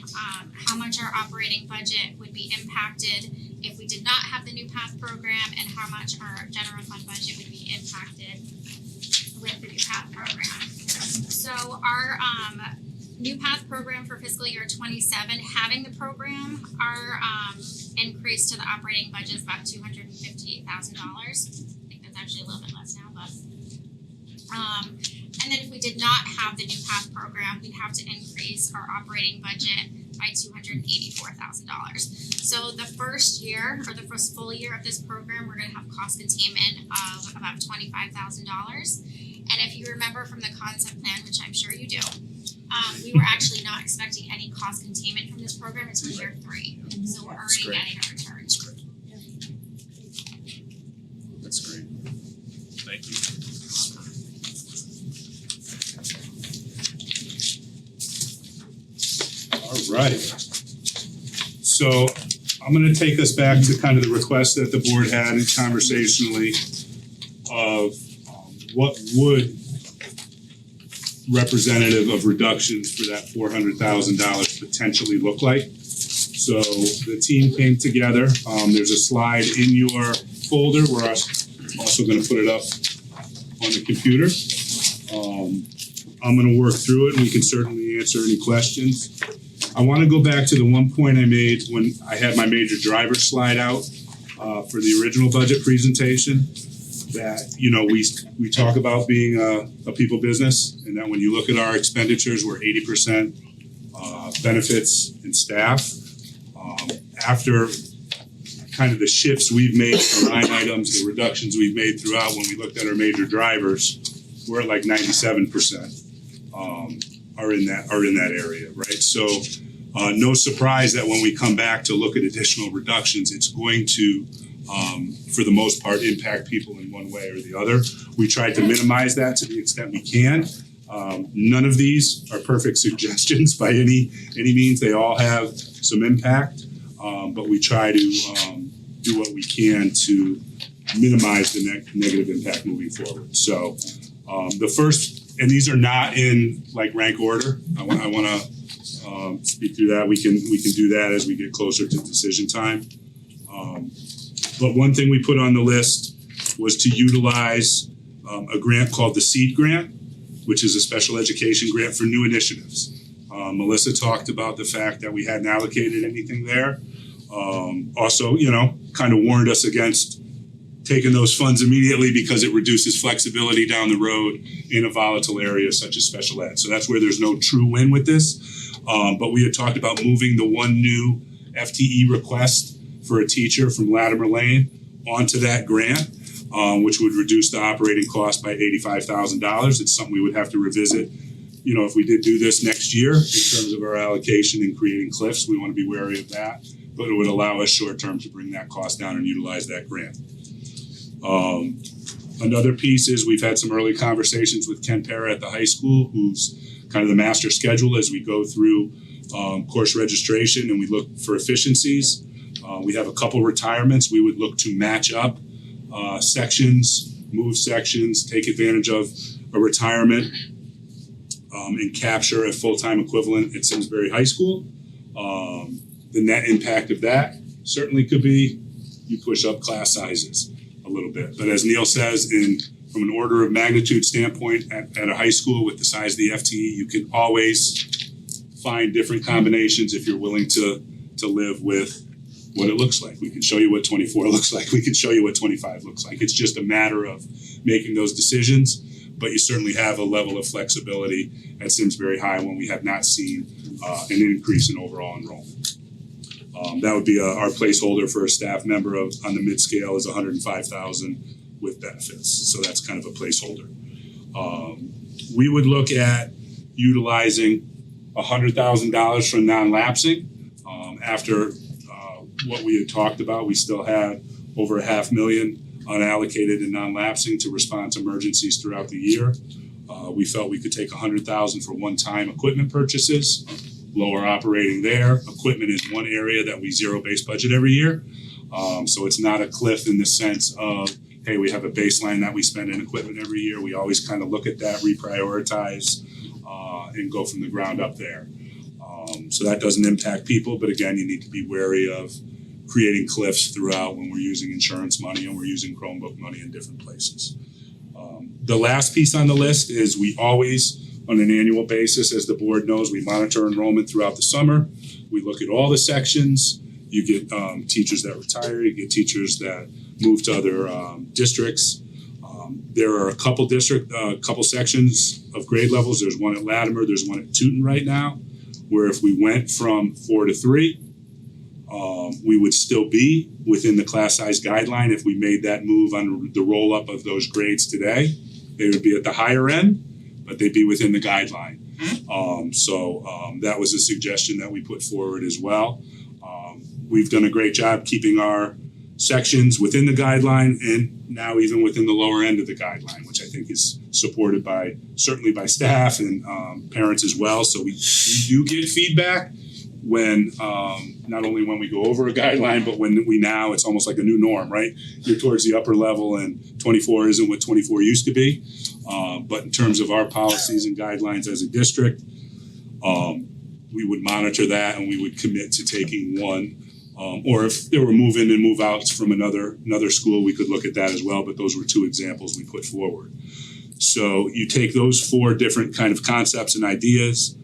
how much our operating budget would be impacted if we did not have the new path program, and how much our general fund budget would be impacted with the new path program. So our new path program for fiscal year 27, having the program, our increase to the operating budget is about $258,000. I think that's actually a little bit less now, but and then if we did not have the new path program, we'd have to increase our operating budget by $284,000. So the first year, or the first full year of this program, we're gonna have cost containment of about $25,000. And if you remember from the concept plan, which I'm sure you do, we were actually not expecting any cost containment from this program until year 3. So we're already getting a return.
That's great. Thank you. All right. So I'm gonna take us back to kind of the request that the board had conversationally of what would representative of reductions for that $400,000 potentially look like. So the team came together. There's a slide in your folder. We're also gonna put it up on the computer. I'm gonna work through it and we can certainly answer any questions. I wanna go back to the one point I made when I had my major driver slide out for the original budget presentation. That, you know, we talk about being a people business, and that when you look at our expenditures, we're 80% benefits and staff. After kind of the shifts we've made to line items, the reductions we've made throughout, when we looked at our major drivers, we're at like 97% are in that area, right? So no surprise that when we come back to look at additional reductions, it's going to for the most part, impact people in one way or the other. We tried to minimize that to the extent we can. None of these are perfect suggestions by any means. They all have some impact, but we try to do what we can to minimize the negative impact moving forward. So the first, and these are not in like rank order. I want to speak through that. We can do that as we get closer to decision time. But one thing we put on the list was to utilize a grant called the SEED grant, which is a special education grant for new initiatives. Melissa talked about the fact that we hadn't allocated anything there. Also, you know, kind of warned us against taking those funds immediately because it reduces flexibility down the road in a volatile area such as special ed. So that's where there's no true win with this. But we had talked about moving the one new FTE request for a teacher from Latimer Lane onto that grant, which would reduce the operating cost by $85,000. It's something we would have to revisit, you know, if we did do this next year in terms of our allocation and creating cliffs. We want to be wary of that, but it would allow us short term to bring that cost down and utilize that grant. Another piece is we've had some early conversations with Ken Pera at the high school, who's kind of the master schedule as we go through course registration and we look for efficiencies. We have a couple retirements. We would look to match up sections, move sections, take advantage of a retirement, and capture a full-time equivalent at Simsbury High School. The net impact of that certainly could be you push up class sizes a little bit. But as Neil says, from an order of magnitude standpoint at a high school with the size of the FTE, you can always find different combinations if you're willing to live with what it looks like. We can show you what 24 looks like. We can show you what 25 looks like. It's just a matter of making those decisions, but you certainly have a level of flexibility at Simsbury High when we have not seen an increase in overall enrollment. That would be our placeholder for a staff member on the mid scale is 105,000 with benefits. So that's kind of a placeholder. We would look at utilizing $100,000 for non-lapsing. After what we had talked about, we still had over $500,000 unallocated and non-lapsing to respond to emergencies throughout the year. We felt we could take $100,000 for one-time equipment purchases, lower operating there. Equipment is one area that we zero-based budget every year. So it's not a cliff in the sense of, hey, we have a baseline that we spend in equipment every year. We always kind of look at that, reprioritize, and go from the ground up there. So that doesn't impact people, but again, you need to be wary of creating cliffs throughout when we're using insurance money and we're using Chromebook money in different places. The last piece on the list is we always, on an annual basis, as the board knows, we monitor enrollment throughout the summer. We look at all the sections. You get teachers that retire, you get teachers that move to other districts. There are a couple sections of grade levels. There's one at Latimer, there's one at Tooten right now, where if we went from 4 to 3, we would still be within the class size guideline. If we made that move on the roll up of those grades today, they would be at the higher end, but they'd be within the guideline. That was a suggestion that we put forward as well. We've done a great job keeping our sections within the guideline and now even within the lower end of the guideline, which I think is supported certainly by staff and parents as well. So we do get feedback when not only when we go over a guideline, but when it's almost like a new norm, right? You're towards the upper level and 24 isn't what 24 used to be. But in terms of our policies and guidelines as a district, we would monitor that and we would commit to taking one. Or if there were move in and move outs from another school, we could look at that as well. But those were 2 examples we put forward. So you take those 4 different kind of concepts and ideas.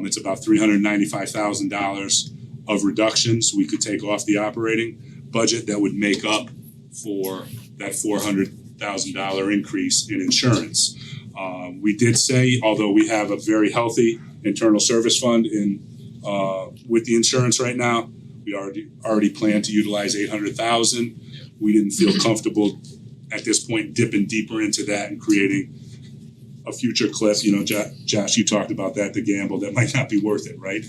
It's about $395,000 of reductions we could take off the operating budget that would make up for that $400,000 increase in insurance. We did say, although we have a very healthy internal service fund with the insurance right now, we already planned to utilize $800,000. We didn't feel comfortable at this point dipping deeper into that and creating a future cliff. You know, Josh, you talked about that, the gamble that might not be worth it, right?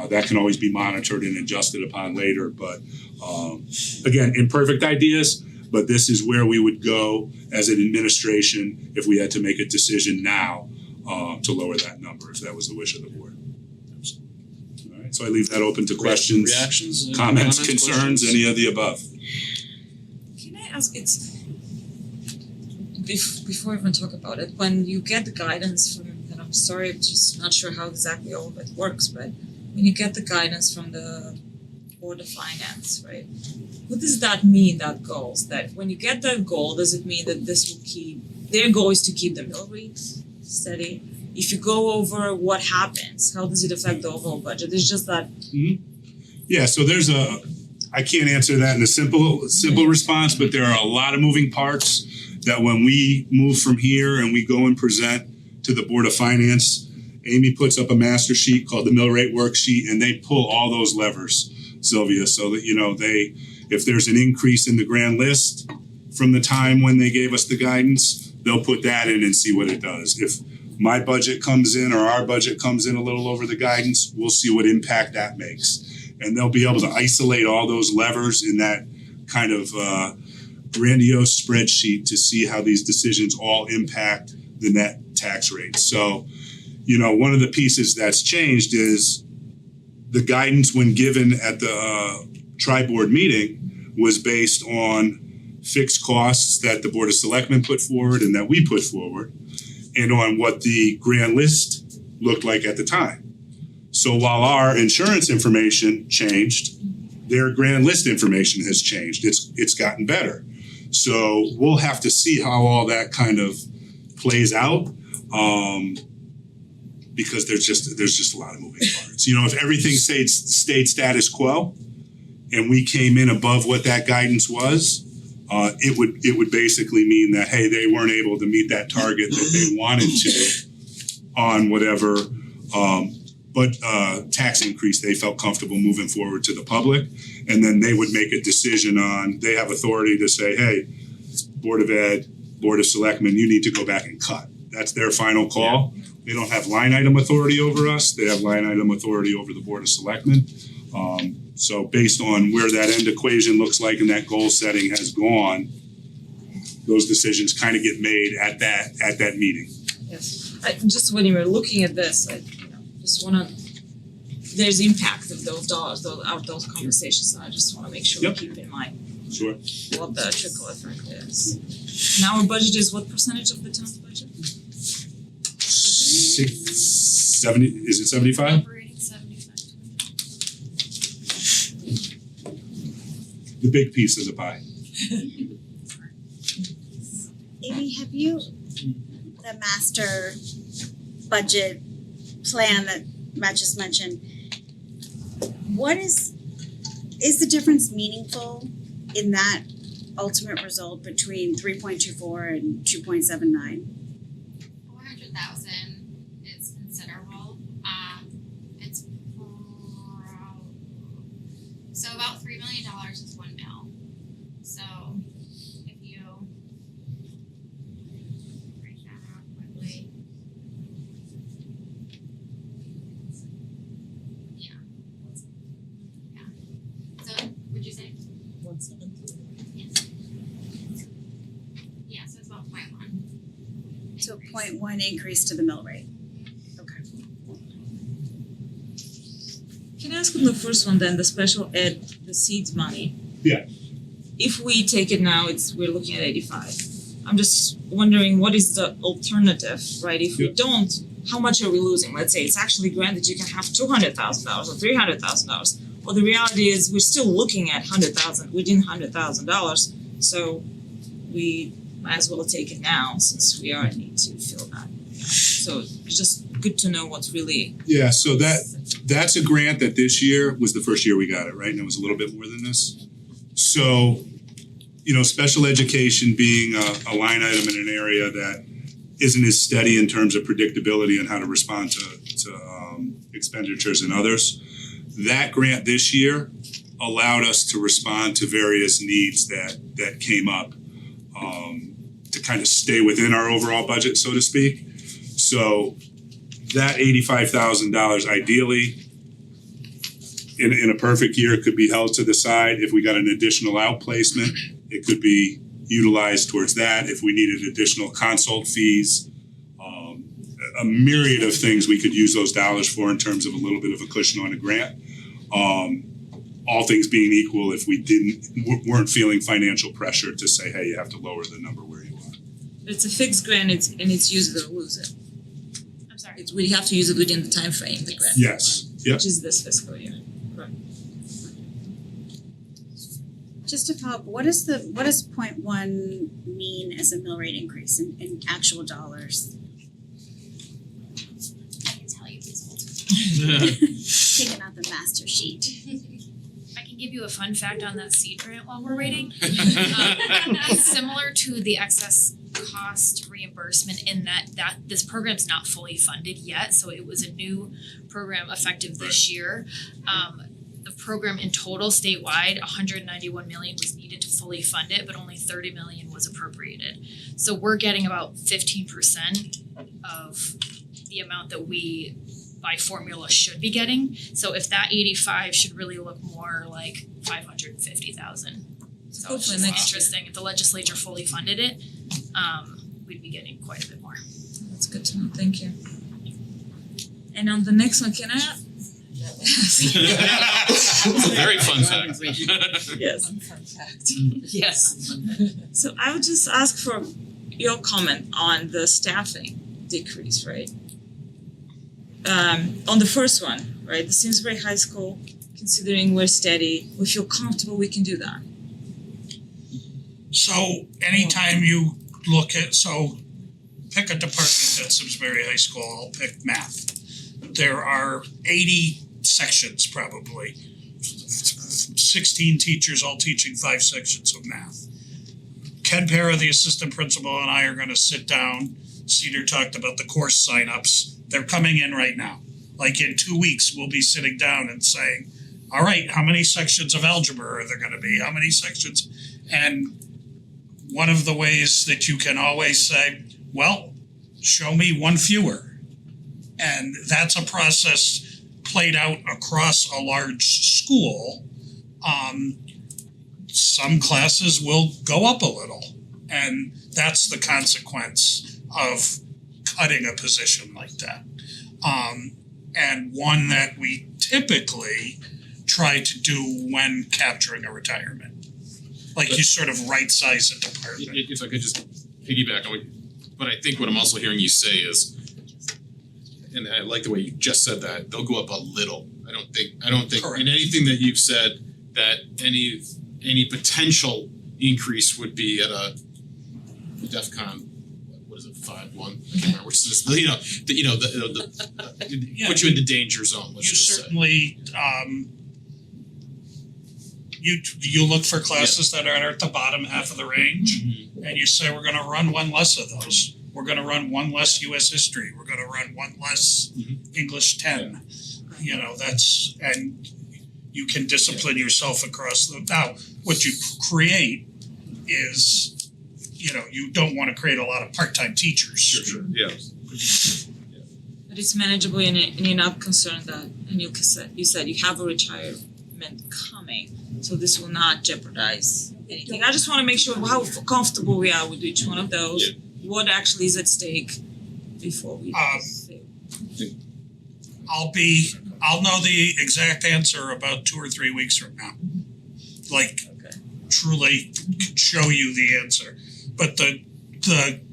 That can always be monitored and adjusted upon later. But again, imperfect ideas, but this is where we would go as an administration if we had to make a decision now to lower that number, if that was the wish of the board. All right, so I leave that open to questions,
reactions,
comments, concerns,
questions?
any of the above.
Can I ask, before we even talk about it, when you get the guidance from, and I'm sorry, I'm just not sure how exactly all of it works, but when you get the guidance from the Board of Finance, right? What does that mean, that goals? That when you get that goal, does it mean that this will their goal is to keep the mill rate steady? If you go over, what happens? How does it affect the overall budget? It's just that.
Yeah, so I can't answer that in a simple response, but there are a lot of moving parts that when we move from here and we go and present to the Board of Finance, Amy puts up a master sheet called the mill rate worksheet, and they pull all those levers, Sylvia, so that, if there's an increase in the grand list from the time when they gave us the guidance, they'll put that in and see what it does. If my budget comes in or our budget comes in a little over the guidance, we'll see what impact that makes. And they'll be able to isolate all those levers in that kind of grandiose spreadsheet to see how these decisions all impact the net tax rate. So, one of the pieces that's changed is the guidance when given at the tri-board meeting was based on fixed costs that the Board of Selectmen put forward and that we put forward, and on what the grand list looked like at the time. So while our insurance information changed, their grand list information has changed. It's gotten better. So we'll have to see how all that kind of plays out. Because there's just a lot of moving parts. You know, if everything stayed status quo and we came in above what that guidance was, it would basically mean that, hey, they weren't able to meet that target that they wanted to on whatever tax increase they felt comfortable moving forward to the public. And then they would make a decision on, they have authority to say, hey, Board of Ed, Board of Selectmen, you need to go back and cut. That's their final call. They don't have line item authority over us. They have line item authority over the Board of Selectmen. So based on where that end equation looks like and that goal setting has gone, those decisions kind of get made at that meeting.
Yes, just when you were looking at this, just wanna, there's impact of those dollars, those conversations, so I just wanna make sure we keep in mind
Sure.
what the trickle effect is. Now our budget is what percentage of the town's budget?
70, is it 75?
Operating 75.
The big piece of the pie.
Amy, have you, the master budget plan that Matt just mentioned, what is the difference meaningful in that ultimate result between 3.24 and 2.79?
400,000 is considerable. It's so about $3 million is 1 mil. So if you break that out quickly, yeah. So would you say?
1/7.
Yeah. So it's about 0.1.
So 0.1 increase to the mill rate. Okay.
Can I ask on the first one then, the special ed, the seeds money?
Yeah.
If we take it now, we're looking at 85. I'm just wondering what is the alternative, right? If we don't, how much are we losing? Let's say it's actually granted you can have $200,000 or $300,000. Well, the reality is we're still looking at within $100,000. So we might as well take it now since we are in need to fill that. So it's just good to know what's really.
Yeah, so that's a grant that this year was the first year we got it, right? And it was a little bit more than this. So, you know, special education being a line item in an area that isn't as steady in terms of predictability and how to respond to expenditures and others. That grant this year allowed us to respond to various needs that came up to kind of stay within our overall budget, so to speak. So that $85,000 ideally in a perfect year could be held to the side. If we got an additional outplacement, it could be utilized towards that. If we needed additional consult fees, a myriad of things we could use those dollars for in terms of a little bit of a cushion on a grant. All things being equal, if we weren't feeling financial pressure to say, hey, you have to lower the number where you are.
It's a fixed grant, it's use it or lose it.
I'm sorry.
We have to use it within the time frame, the grant.
Yes, yep.
Which is this fiscal year. Right.
Just to follow up, what does 0.1 mean as a mill rate increase in actual dollars?
I can tell you, please hold.
Taking out the master sheet.
I can give you a fun fact on that seed grant while we're waiting. It's similar to the excess cost reimbursement in that this program's not fully funded yet, so it was a new program effective this year. The program in total statewide, 191 million was needed to fully fund it, but only 30 million was appropriated. So we're getting about 15% of the amount that we by formula should be getting. So if that 85 should really look more like 550,000. So it's just interesting, if the legislature fully funded it, we'd be getting quite a bit more.
That's good to know, thank you. And on the next one, can I
It's a very fun fact.
Yes.
Yes.
So I would just ask for your comment on the staffing decrease, right? On the first one, right, the Simsbury High School, considering we're steady, we feel comfortable we can do that.
So anytime you look at, so pick a department at Simsbury High School, I'll pick math. There are 80 sections probably, 16 teachers all teaching 5 sections of math. Ken Para, the assistant principal, and I are gonna sit down. Cedar talked about the course signups. They're coming in right now. Like in 2 weeks, we'll be sitting down and saying, all right, how many sections of algebra are there gonna be? How many sections? And one of the ways that you can always say, well, show me one fewer. And that's a process played out across a large school. Some classes will go up a little, and that's the consequence of cutting a position like that. And one that we typically try to do when capturing a retirement. Like you sort of right-size a department.
If I could just piggyback on what, but I think what I'm also hearing you say is, and I like the way you just said that, they'll go up a little. I don't think
Correct.
in anything that you've said that any potential increase would be at a DEFCON, what is it, 5-1? I can't remember which is,
Yeah.
put you into danger zone, let's
You
just say.
certainly, you look for classes that are at the bottom half of the range, and you say, we're gonna run one less of those. We're gonna run one less US history, we're gonna run one less English 10. You know, that's, and you can discipline yourself across the, now, what you create is, you know, you don't wanna create a lot of part-time teachers.
Sure, yeah.
But it's manageable and you're not concerned that, and you said you have a retirement coming, so this will not jeopardize anything. I just wanna make sure how comfortable we are with each one of those, what actually is at stake before we say.
I'll know the exact answer about 2 or 3 weeks from now. Like, truly show you the answer. But the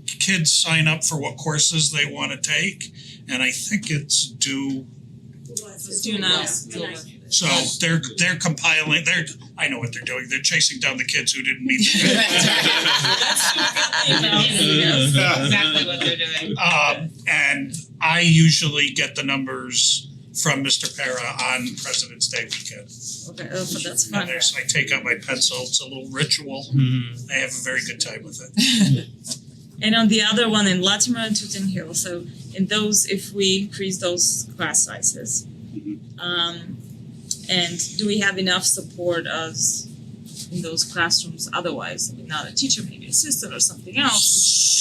kids sign up for what courses they wanna take, and I think it's due.
It's due now.
So they're compiling, I know what they're doing, they're chasing down the kids who didn't meet the
Exactly what they're doing.
And I usually get the numbers from Mr. Para on President's Day weekend.
Okay, but that's
And
fine.
I take out my pencil, it's a little ritual, I have a very good time with it.
And on the other one in Latimer and Tooten Hill, so in those, if we increase those class sizes, and do we have enough support us in those classrooms otherwise? I mean, not a teacher, maybe assistant or something else.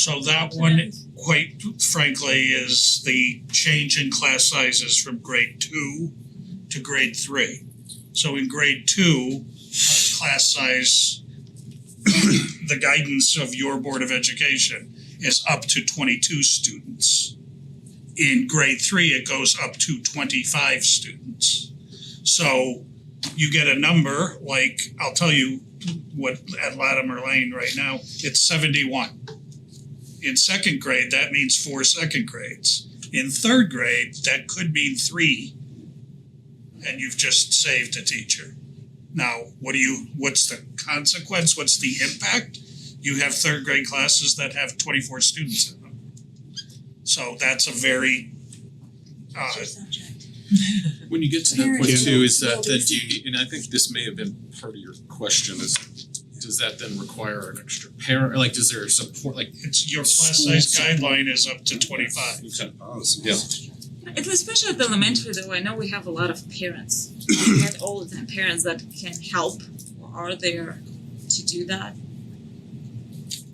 So that one, quite frankly, is the change in class sizes from grade 2 to grade 3. So in grade 2, class size, the guidance of your Board of Education is up to 22 students. In grade 3, it goes up to 25 students. So you get a number, like, I'll tell you what at Latimer Lane right now, it's 71. In second grade, that means 4 second grades. In third grade, that could mean 3. And you've just saved a teacher. Now, what's the consequence? What's the impact? You have third grade classes that have 24 students in them. So that's a very
When you get to that point too, is that then do you need, and I think this may have been part of your question, is does that then require an extra parent, like does there support, like
it's your class size guideline is up to 25.
Yeah.
It's especially at the elementary though, I know we have a lot of parents, not all the time, parents that can help or are there to do that.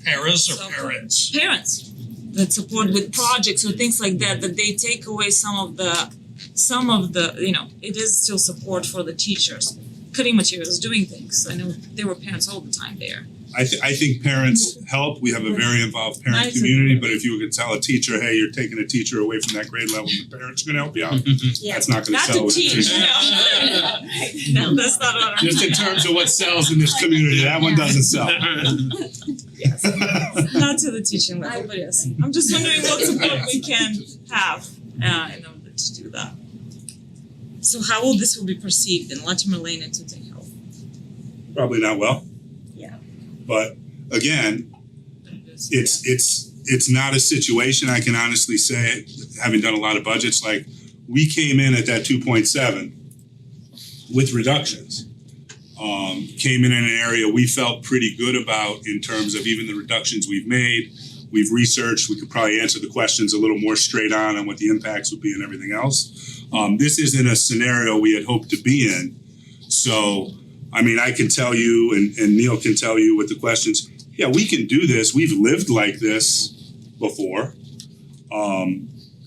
Paras or
So-
parents?
Parents that support with projects or things like that, that they take away some of the, you know, it is still support for the teachers. Cutting materials, doing things, I know there were parents all the time there.
I think parents help. We have a very involved parent
Nice.
community, but if you could tell a teacher, hey, you're taking a teacher away from that grade level, the parents are gonna help you out.
Yeah.
That's not gonna
Not
sell
to
with the
teach,
teacher.
no, that's not what I'm.
Just in terms of what sells in this community, that one doesn't sell.
Yes. Not to the teaching level, but yes. I'm just wondering what support we can have in order to do that. So how will this be perceived in Latimer Lane and Tooting Hill?
Probably not well.
Yeah.
But again, it's not a situation, I can honestly say, having done a lot of budgets, like we came in at that 2.7 with reductions. Came in an area we felt pretty good about in terms of even the reductions we've made. We've researched, we could probably answer the questions a little more straight on what the impacts would be and everything else. This isn't a scenario we had hoped to be in. So, I mean, I can tell you and Neil can tell you with the questions, yeah, we can do this. We've lived like this before.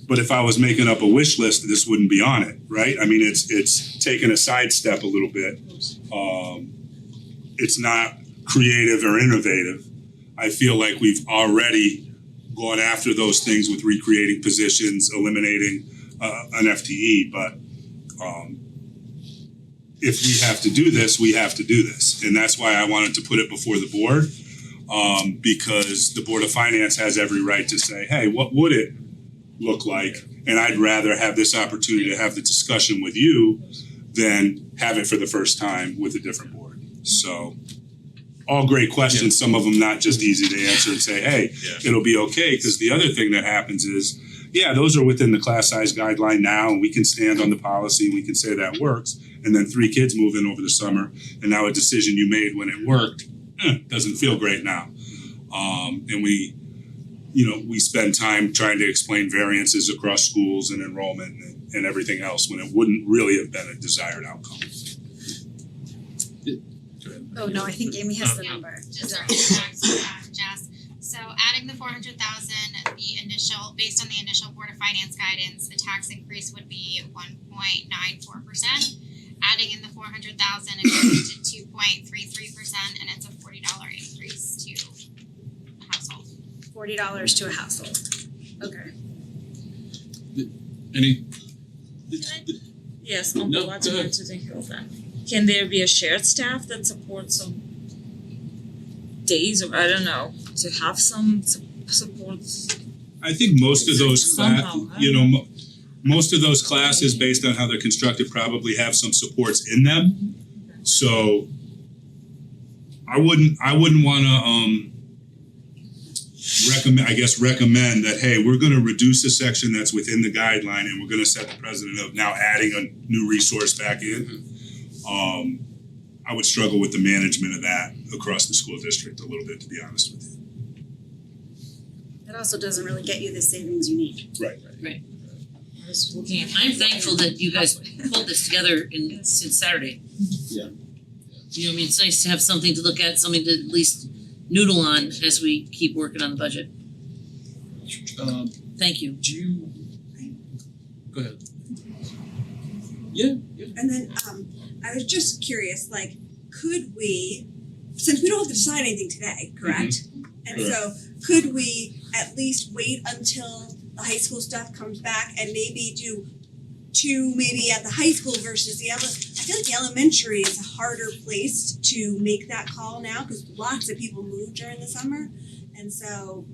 But if I was making up a wish list, this wouldn't be on it, right? I mean, it's taken a sidestep a little bit. It's not creative or innovative. I feel like we've already gone after those things with recreating positions, eliminating an FTE. But if we have to do this, we have to do this. And that's why I wanted to put it before the board, because the Board of Finance has every right to say, hey, what would it look like? And I'd rather have this opportunity to have the discussion with you than have it for the first time with a different board. So, all great questions, some of them not just easy to answer and say, hey, it'll be okay. Because the other thing that happens is, yeah, those are within the class size guideline now, and we can stand on the policy, and we can say that works. And then 3 kids move in over the summer, and now a decision you made when it worked doesn't feel great now. And we spend time trying to explain variances across schools and enrollment and everything else when it wouldn't really have been a desired outcome.
Oh, no, I think Amy has the number.
Just circling back to that, Jess. So adding the 400,000, based on the initial Board of Finance guidance, the tax increase would be 1.94%. Adding in the 400,000, it goes to 2.33%, and it's a $40 increase to a household.
$40 to a household. Okay.
Any?
Yes, on
No,
the
go
Latimer
ahead.
and Tooting Hill then. Can there be a shared staff that supports some days or I don't know, to have some support?
I think most of those
Somehow,
most of those classes, based on how they're constructed, probably have some supports in them. So I wouldn't wanna recommend that, hey, we're gonna reduce a section that's within the guideline and we're gonna set the precedent of now adding a new resource back in. I would struggle with the management of that across the school district a little bit, to be honest with you.
It also doesn't really get you the savings you need.
Right.
Just looking at.
I'm thankful that you guys pulled this together since Saturday.
Yeah.
You know, I mean, it's nice to have something to look at, something to at least noodle on as we keep working on the budget. Thank you.
Do you? Go ahead. Yeah.
And then I was just curious, like, could we, since we don't have to decide anything today, correct? And so could we at least wait until the high school stuff comes back and maybe do 2 maybe at the high school versus the I feel like the elementary is a harder place to make that call now because lots of people move during the summer. And so,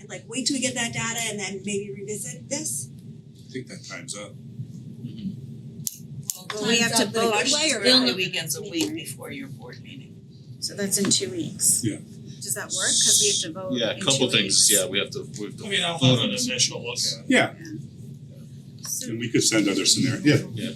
like, wait till we get that data and then maybe revisit this?
I think that time's up.
Well, we have to vote.
The only weekend's a week before your board meeting.
So that's in 2 weeks.
Yeah.
Does that work? Cause we have to vote
Yeah,
in
a couple
2
things.
weeks.
Yeah, we have to.
I mean, I'll have an initial look at it.
Yeah,
So
and we could send other scenarios. Yeah.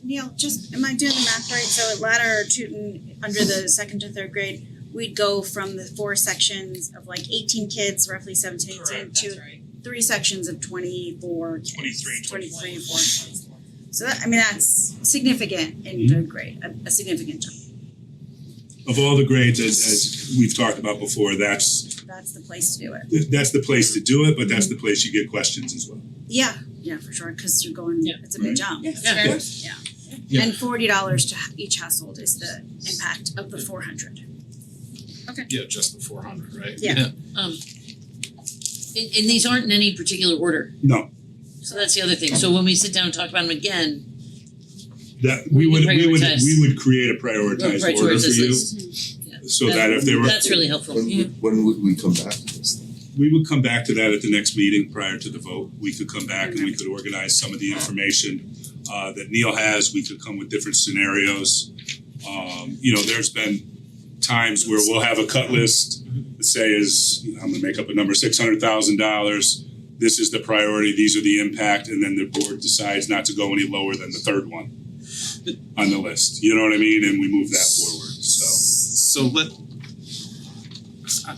Neil, just, am I doing the math right? So at Ladder or Tooten, under the 2nd to 3rd grade, we'd go from the 4 sections of like 18 kids, roughly 17, 18, to 3 sections of 24 kids. 23, 4. So that, I mean, that's significant in 3rd grade, a significant jump.
Of all the grades, as we've talked about before, that's
That's the place to do it.
the place to do it, but that's the place you get questions as well.
Yeah, for sure, cause you're going, it's a big jump.
Yes,
Yeah.
of course.
Yeah.
And $40 to each household is the impact of the 400. Okay.
Yeah, just the 400, right?
Yeah.
And these aren't in any particular order,
No,
so that's the other thing. So when we sit down and talk about them again,
that we would
Prioritize.
create a prioritized order for
prioritized
you,
list.
so that if there were,
That's really helpful.
When would we come back to this?
we would come back to that at the next meeting prior to the vote. We could come back and we could organize some of the information that Neil has. We could come with different scenarios. There's been times where we'll have a cut list that say I'm gonna make up a number, $600,000. This is the priority, these are the impact, and then the board decides not to go any lower than the third one on the list. You know what I mean? And we move that forward, so.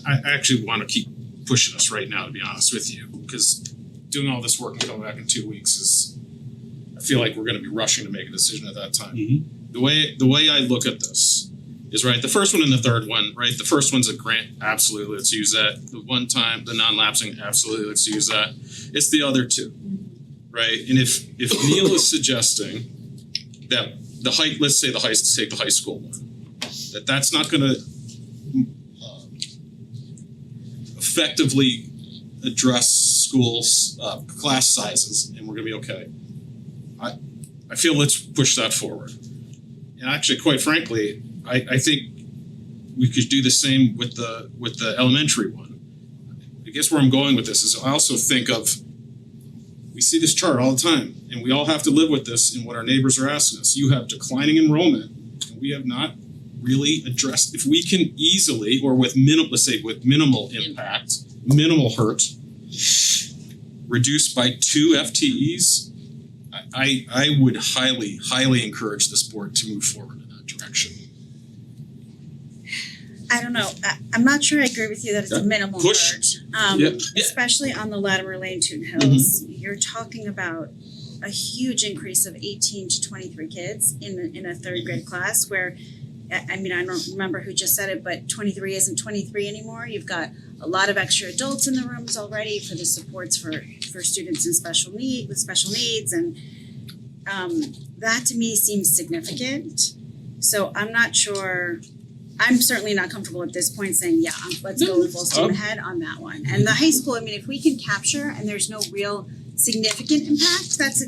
I actually want to keep pushing us right now, to be honest with you, because doing all this work and coming back in 2 weeks is, I feel like we're going to be rushing to make a decision at that time. The way I look at this is, right, the first one and the third one, right, the first one's a grant, absolutely, let's use that. The one time, the non-lapsing, absolutely, let's use that. It's the other two, right? And if Neil is suggesting that let's say take the high school one, that's not going to effectively address schools' class sizes, and we're gonna be okay. I feel let's push that forward. And actually, quite frankly, I think we could do the same with the elementary one. I guess where I'm going with this is I also think of, we see this chart all the time, and we all have to live with this in what our neighbors are asking us. You have declining enrollment, and we have not really addressed, if we can easily, or with minimal impact, minimal hurt, reduced by 2 FTEs, I would highly encourage this board to move forward in that direction.
I don't know, I'm not sure I agree with you that it's a minimal
Push.
hurt. Especially on the Latimer Lane, Toon Hills, you're talking about a huge increase of 18 to 23 kids in a third grade class where, I mean, I don't remember who just said it, but 23 isn't 23 anymore. You've got a lot of extra adults in the rooms already for the supports for students with special needs, and that to me seems significant. So I'm not sure. I'm certainly not comfortable at this point saying, let's go full steam ahead on that one. And the high school, I mean, if we can capture and there's no real significant impact, that's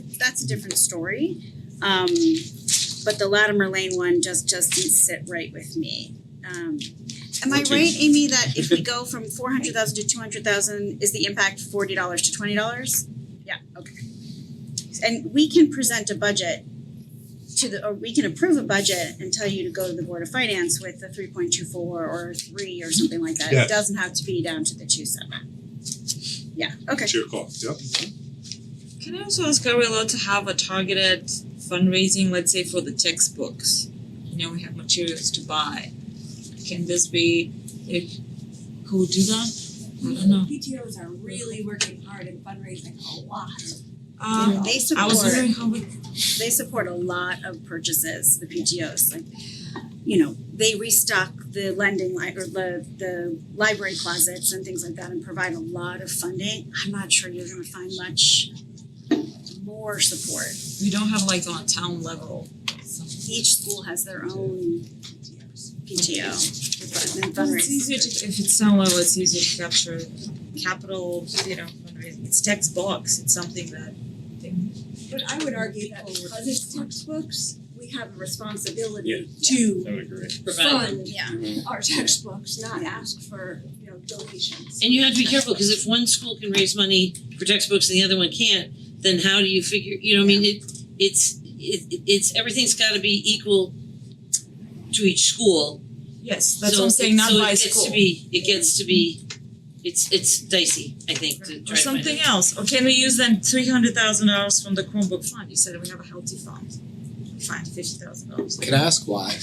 a different story. But the Latimer Lane one just didn't sit right with me. Am I right, Amy, that if we go from 400,000 to 200,000, is the impact $40 to $20? Yeah, okay. And we can present a budget or we can approve a budget and tell you to go to the Board of Finance with a 3.24 or 3 or something like that.
Yeah.
It doesn't have to be down to the 2.7. Yeah, okay.
It's your call, yep.
Can I also ask, are we allowed to have a targeted fundraising, let's say for the textbooks? You know, we have materials to buy. Can this be, who would do that? I don't know.
PTOs are really working hard and fundraising a lot.
They support a lot of purchases, the PTOs, like, they restock the lending or the library closets and things like that and provide a lot of funding. I'm not sure you're gonna find much more support.
We don't have like on town level.
Each school has their own PTO and
It's
fundraising.
easier to, if it's town level, it's easier to capture capital, fundraising. It's textbooks, it's something that
But I would argue that because it's textbooks, we have a responsibility
I
to
would agree.
fund our textbooks, not ask for, donations.
And you have to be careful, because if one school can raise money for textbooks and the other one can't, then how do you figure, it's everything's gotta be equal to each school.
yes, that's what I'm saying, not by school.
It gets to be, it's dicey, I think, to
Or
try to find
something
it.
else, or can we use then $300,000 from the Chromebook fund? You said we have a healthy fund. Fine, $50,000.
Can I ask why?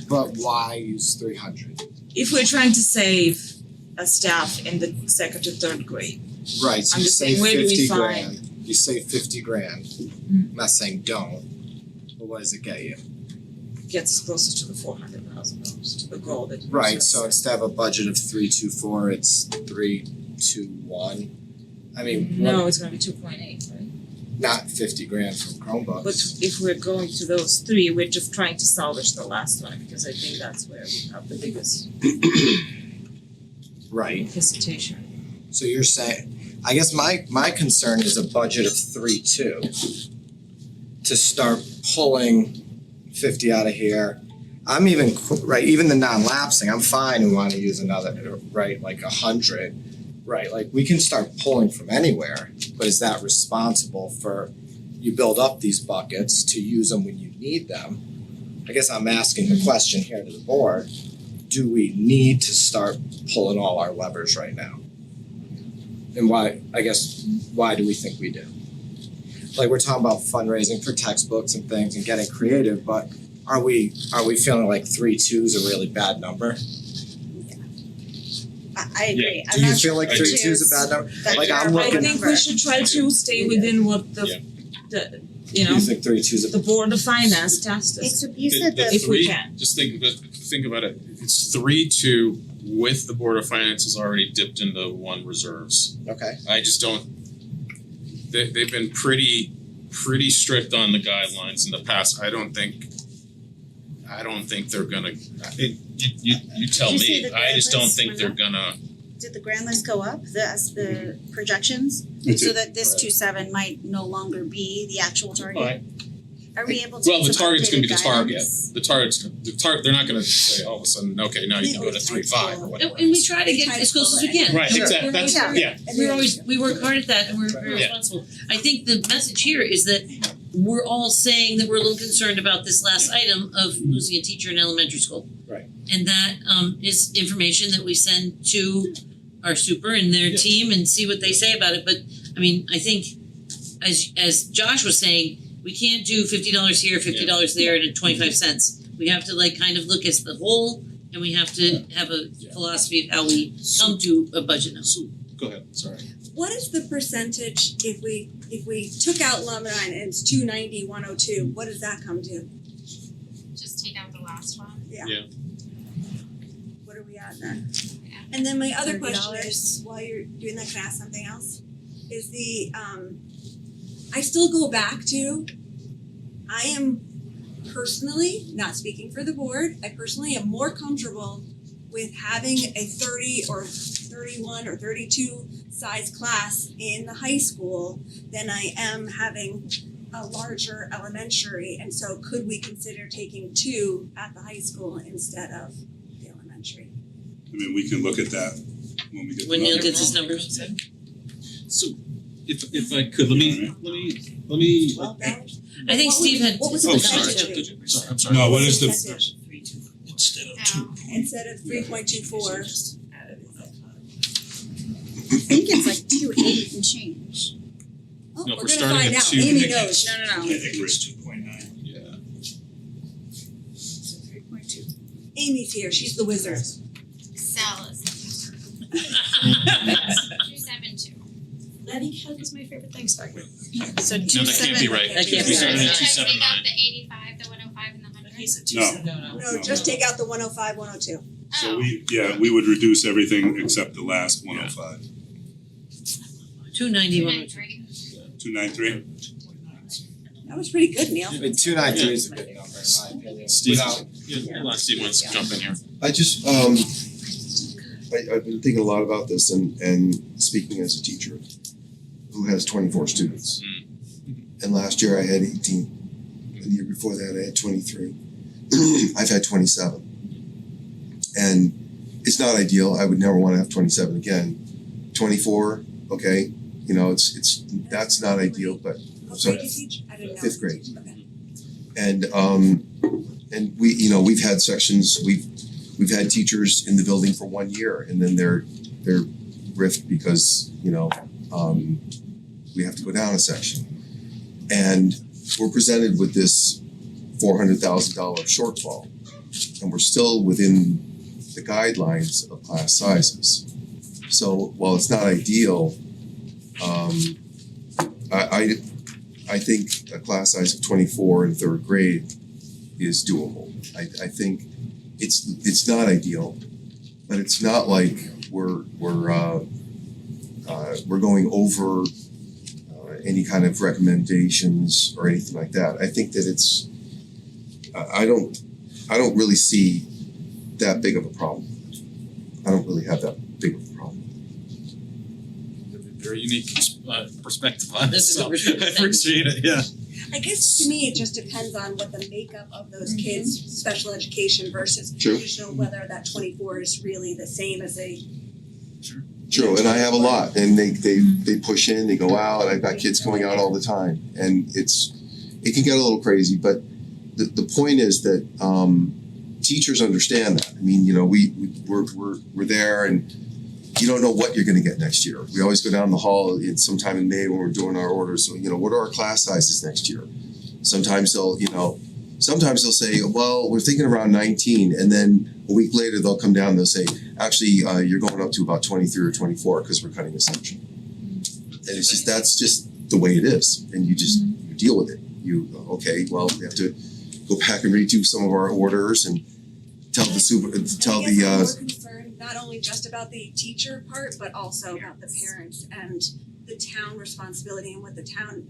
But why use 300?
If we're trying to save a staff in the second to third grade,
Right, so
I'm
you
just
say
saying, where do we
50
find-
grand, you say 50 grand. I'm not saying don't, but what does it get you?
gets us closer to the $400,000 to the goal that you
Right,
just
so
said.
instead of a budget of 324, it's 321. I mean,
No, it's gonna be 2.8, right?
not 50 grand from Chromebooks.
But if we're going to those three, we're just trying to salvage the last one because I think that's where we have the biggest
Right.
hesitation.
So you're saying, I guess my concern is a budget of 3.2 to start pulling 50 out of here. I'm even right, even the non-lapsing, I'm fine. We want to use another, right, like 100, right? Like we can start pulling from anywhere, but is that responsible for you build up these buckets to use them when you need them? I guess I'm asking the question here to the board: do we need to start pulling all our levers right now? And why? I guess why do we think we do? Like we're talking about fundraising for textbooks and things and getting creative, but are we feeling like 3.2 is a really bad number?
I agree.
Do you feel like 3.2 is a bad number? Like I'm
I
looking.
think we should try to stay within what the you know,
You think 3.2 is a
the Board of Finance tasked us.
It's, you said
The
that
If we
three-
can.
Just think about it. It's 3-2 with the Board of Finance has already dipped into one reserves.
okay.
I just don't. They've been pretty strict on the guidelines in the past. I don't think they're gonna. You tell
Did you say
me.
the
I just don't
guidelines
think
went
they're
up?
gonna.
did the grand list go up, the projections?
It's
So that this 2.7 might no longer be the actual target?
Fine.
Are we able to
Well,
get
the
some
target's gonna be the
updated
target.
guidance?
The target. They're not gonna say all of a sudden, okay, now you can go to 3.5 or
And
whatever.
we try to get as close as we can.
Right,
We're
exactly.
always-
That's yeah.
we work hard at that and we're very
Yeah.
responsible. I think the message here is that we're all saying that we're a little concerned about this last item of losing a teacher in elementary school.
Right.
And that is information that we send to our super and their
Yeah.
team and see what they say about it. But I mean, I think as Josh was saying, we can't do $50 here, $50 there, and 25 cents. We have to like kind of look as the whole, and we have to have a philosophy of how we come to a budget number.
So, go ahead. Sorry.
What is the percentage if we took out Lemon and it's 290, 102, what does that come to?
Just take out the last one.
What are we at then?
Yeah.
And then my other question
$30.
is, while you're doing that, can I ask something else? Is I still go back to, I am personally, not speaking for the board, I personally am more comfortable with having a 30 or 31 or 32 size class in the high school than I am having a larger elementary. And so could we consider taking 2 at the high school instead of the elementary?
I mean, we can look at that when we get the
When Neil
numbers.
gets his numbers.
So, if I could, let me.
Well, that,
I think
what
Steve
was-
had.
what was the
Oh, sorry.
percentage?
Sorry, I'm sorry.
No, what is the,
Percentage
Instead of
Oh.
instead of 3.24?
I think it's like 2.8 and change.
Oh,
No, if
we're
we're
gonna
starting
find
at
out.
2,
Amy
I
knows.
No,
I think it's 2.9.
Yeah.
So 3.2.
Amy's here, she's the wizard.
Excel is 272.
Letting help is my favorite thing, sorry.
So
No, that can't be right.
That can't be
We started
right.
at
Should I take out
279.
the 85, the 105, and the 100?
He's a
No.
No, just take out the 105, 102.
so we would reduce everything except the last 105.
290,
293.
293?
That was pretty good, Neil.
I mean, 2.93 is a good number in my opinion.
Steve,
Without,
hold on, Steve wants to jump in here.
I just I've been thinking a lot about this and speaking as a teacher who has 24 students. And last year I had 18. And the year before that I had 23. I've had 27. And it's not ideal. I would never want to have 27 again. 24, okay, you know, it's that's not ideal, but
What
so
grade do you teach? I didn't know.
5th grade.
Okay.
And we, you know, we've had sections, we've had teachers in the building for 1 year and then they're riffed because, you know, we have to go down a section. And we're presented with this $400,000 shortfall. And we're still within the guidelines of class sizes. So while it's not ideal, I think a class size of 24 in 3rd grade is doable. I think it's not ideal, but it's not like we're going over any kind of recommendations or anything like that. I think that it's, I don't really see that big of a problem. I don't really have that big of a problem.
Very unique perspective on this,
That's a
so
good perspective.
I appreciate it, yeah.
I guess to me, it just depends on what the makeup of those kids, special education versus
True.
traditional, whether that 24 is really the same as a.
True, and I have a lot, and they push in, they go out, and I've got kids going out all the time, and it can get a little crazy, but the point is that teachers understand that. I mean, you know, we're there, and you don't know what you're going to get next year. We always go down the hall sometime in May when we're doing our orders. So, you know, what are our class sizes next year? Sometimes they'll say, well, we're thinking around 19, and then a week later they'll come down and they'll say, actually, you're going up to about 23 or 24 because we're cutting a section. And it's just, that's just the way it is, and you just you deal with it. Okay, well, we have to go back and redo some of our orders and tell the
I'm more concerned not only just about the teacher part, but also about the parents and the town responsibility and what the town,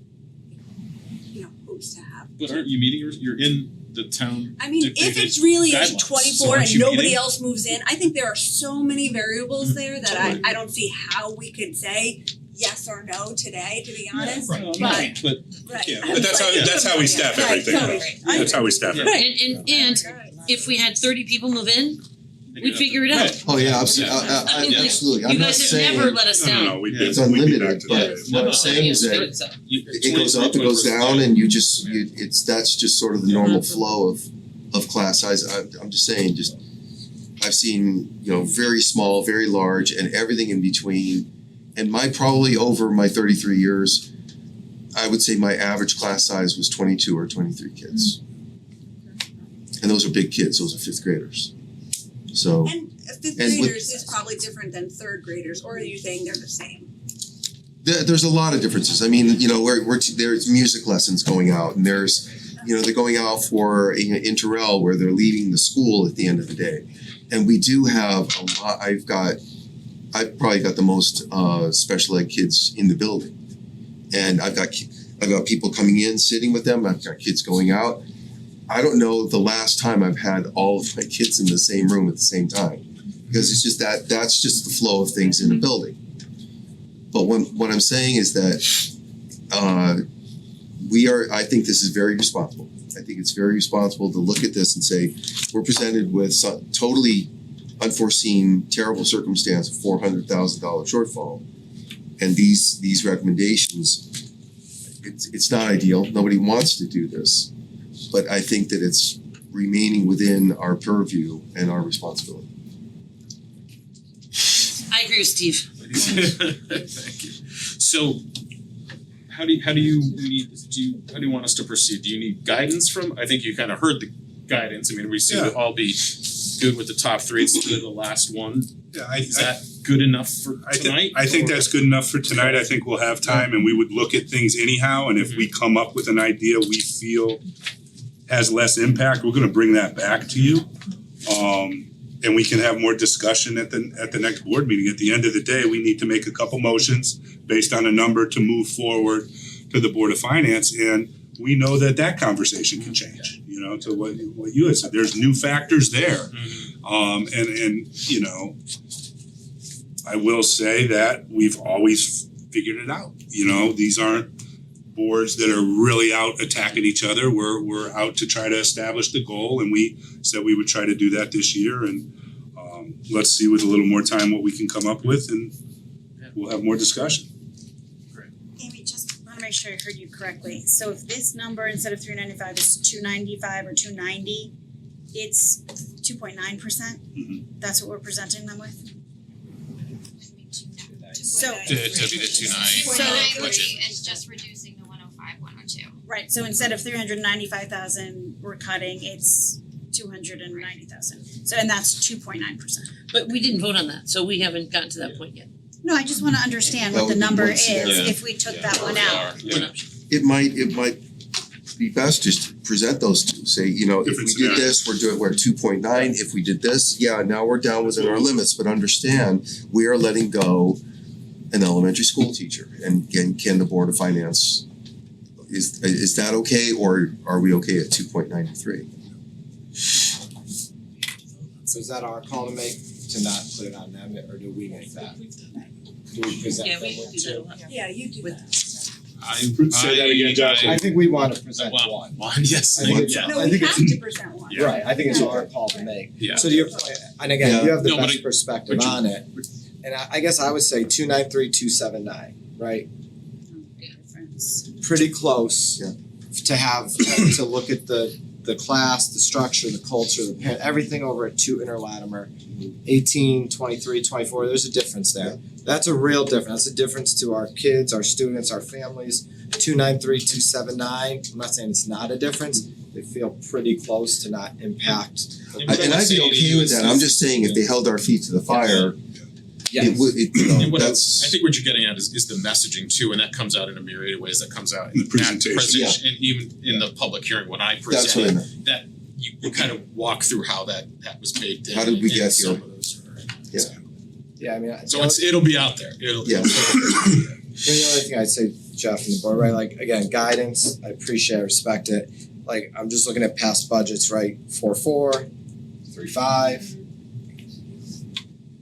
you know, hopes to have.
But aren't you meeting, you're in the town?
I mean, if
dictated
it's really is
guidelines,
24
so aren't
and
you
nobody
meeting?
else moves in, I think there are so many variables there that
Totally.
I don't see how we could say yes or no today, to be honest.
Right,
But-
right, but
Right.
Yeah, but that's how we staff
Right,
everything.
totally.
That's how we staff
Yeah.
everything.
And if we had 30 people move in, we'd figure it out.
Oh yeah, absolutely.
I mean, like,
Absolutely.
You
I'm not
guys have
saying
never let us down.
No, we'd
it's
be back
unlimited,
to
but
that.
what I'm saying is that it goes up, it goes down, and that's just sort of the normal flow of class size. I'm just saying, I've seen, you know, very small, very large, and everything in between. And probably over my 33 years, I would say my average class size was 22 or 23 kids. And those are big kids, those are fifth graders. So,
And fifth
And with-
graders is probably different than third graders, or are you saying they're the same?
there's a lot of differences. I mean, you know, there's music lessons going out, and there's, you know, they're going out for interrail where they're leaving the school at the end of the day. And we do have a lot. I've probably got the most special ed kids in the building, and I've got people coming in, sitting with them. I've got kids going out. I don't know the last time I've had all of my kids in the same room at the same time, because it's just that's just the flow of things in the building. But what I'm saying is that I think this is very responsible. I think it's very responsible to look at this and say, we're presented with some totally unforeseen, terrible circumstance of $400,000 shortfall, and these recommendations. It's not ideal. Nobody wants to do this, but I think that it's remaining within our purview and our responsibility.
I agree with Steve.
Thank you. So, how do you want us to proceed? Do you need guidance from? I think you kind of heard the guidance. I mean, we seem to all be good with the top three. It's really the last one.
Yeah,
Is that good enough for tonight?
I think that's good enough for tonight. I think we'll have time, and we would look at things anyhow, and if we come up with an idea we feel has less impact, we're gonna bring that back to you. And we can have more discussion at the next board meeting. At the end of the day, we need to make a couple motions based on a number to move forward to the Board of Finance, and we know that conversation can change, you know, to what you had said. There's new factors there. And you know, I will say that we've always figured it out. You know, these aren't boards that are really out attacking each other. We're out to try to establish the goal, and we said we would try to do that this year. And let's see with a little more time what we can come up with, and we'll have more discussion.
Amy, just wanna make sure I heard you correctly. So if this number instead of 395 is 295 or 290, it's 2.9%? That's what we're presenting them with? So
To be the 2.9
So
budget.
it's just reducing the 105, 102.
right, so instead of 395,000 we're cutting, it's 290,000. So and that's 2.9%.
But we didn't vote on that, so we haven't gotten to that point yet.
No, I just wanna understand
That
what the
would be
number
one
is
scenario.
if we took that one out.
Yeah.
It might be best just to present those two, say, you know, if
Different
we did this, we're at 2.9, if we did this, yeah, now we're down within our limits, but understand, we are letting go an elementary school teacher? And can the Board of Finance, is that okay, or are we okay at 2.93?
So is that our call to make, to not put it on them, or do we make that? Do we present
Yeah,
them
we
with
do that a
two?
lot.
Yeah, you do
With-
that.
Say that again, Josh.
I think we wanna present one.
One, yes,
I think it's,
yeah.
No,
I
we
think
have
it's,
to present one.
Yeah.
right, I think it's our call to make.
Yeah.
So to your point, and again, you have the
No, but
best perspective
but you-
on it, and I guess I would say 293, 279, right?
Big difference.
Pretty close.
Yeah.
To have, to look at the class, the structure, the culture, the parent, everything over at 2 Inner Latimer. 18, 23, 24, there's a difference there. That's a real difference. That's a difference to our kids, our students, our families. 293, 279, I'm not saying it's not a difference. They feel pretty close to not impact.
And I'd be okay with that, I'm just saying if they held our feet to the fire, it would,
And what
that's.
I think what you're getting at is the messaging too, and that comes out in a myriad of ways. That comes out in
The presentation.
and even in the public hearing when I
That's what I
presented,
meant.
that you kind of walk through how that was baked in.
How did we
in
get
some
here?
of those, right?
Yeah.
Yeah, I mean,
So it'll be out there. It'll
Yeah.
The other thing I'd say, Jeff and the board, right, like, again, guidance, I appreciate, I respect it. Like, I'm just looking at past budgets, right, 4.4, 3.5,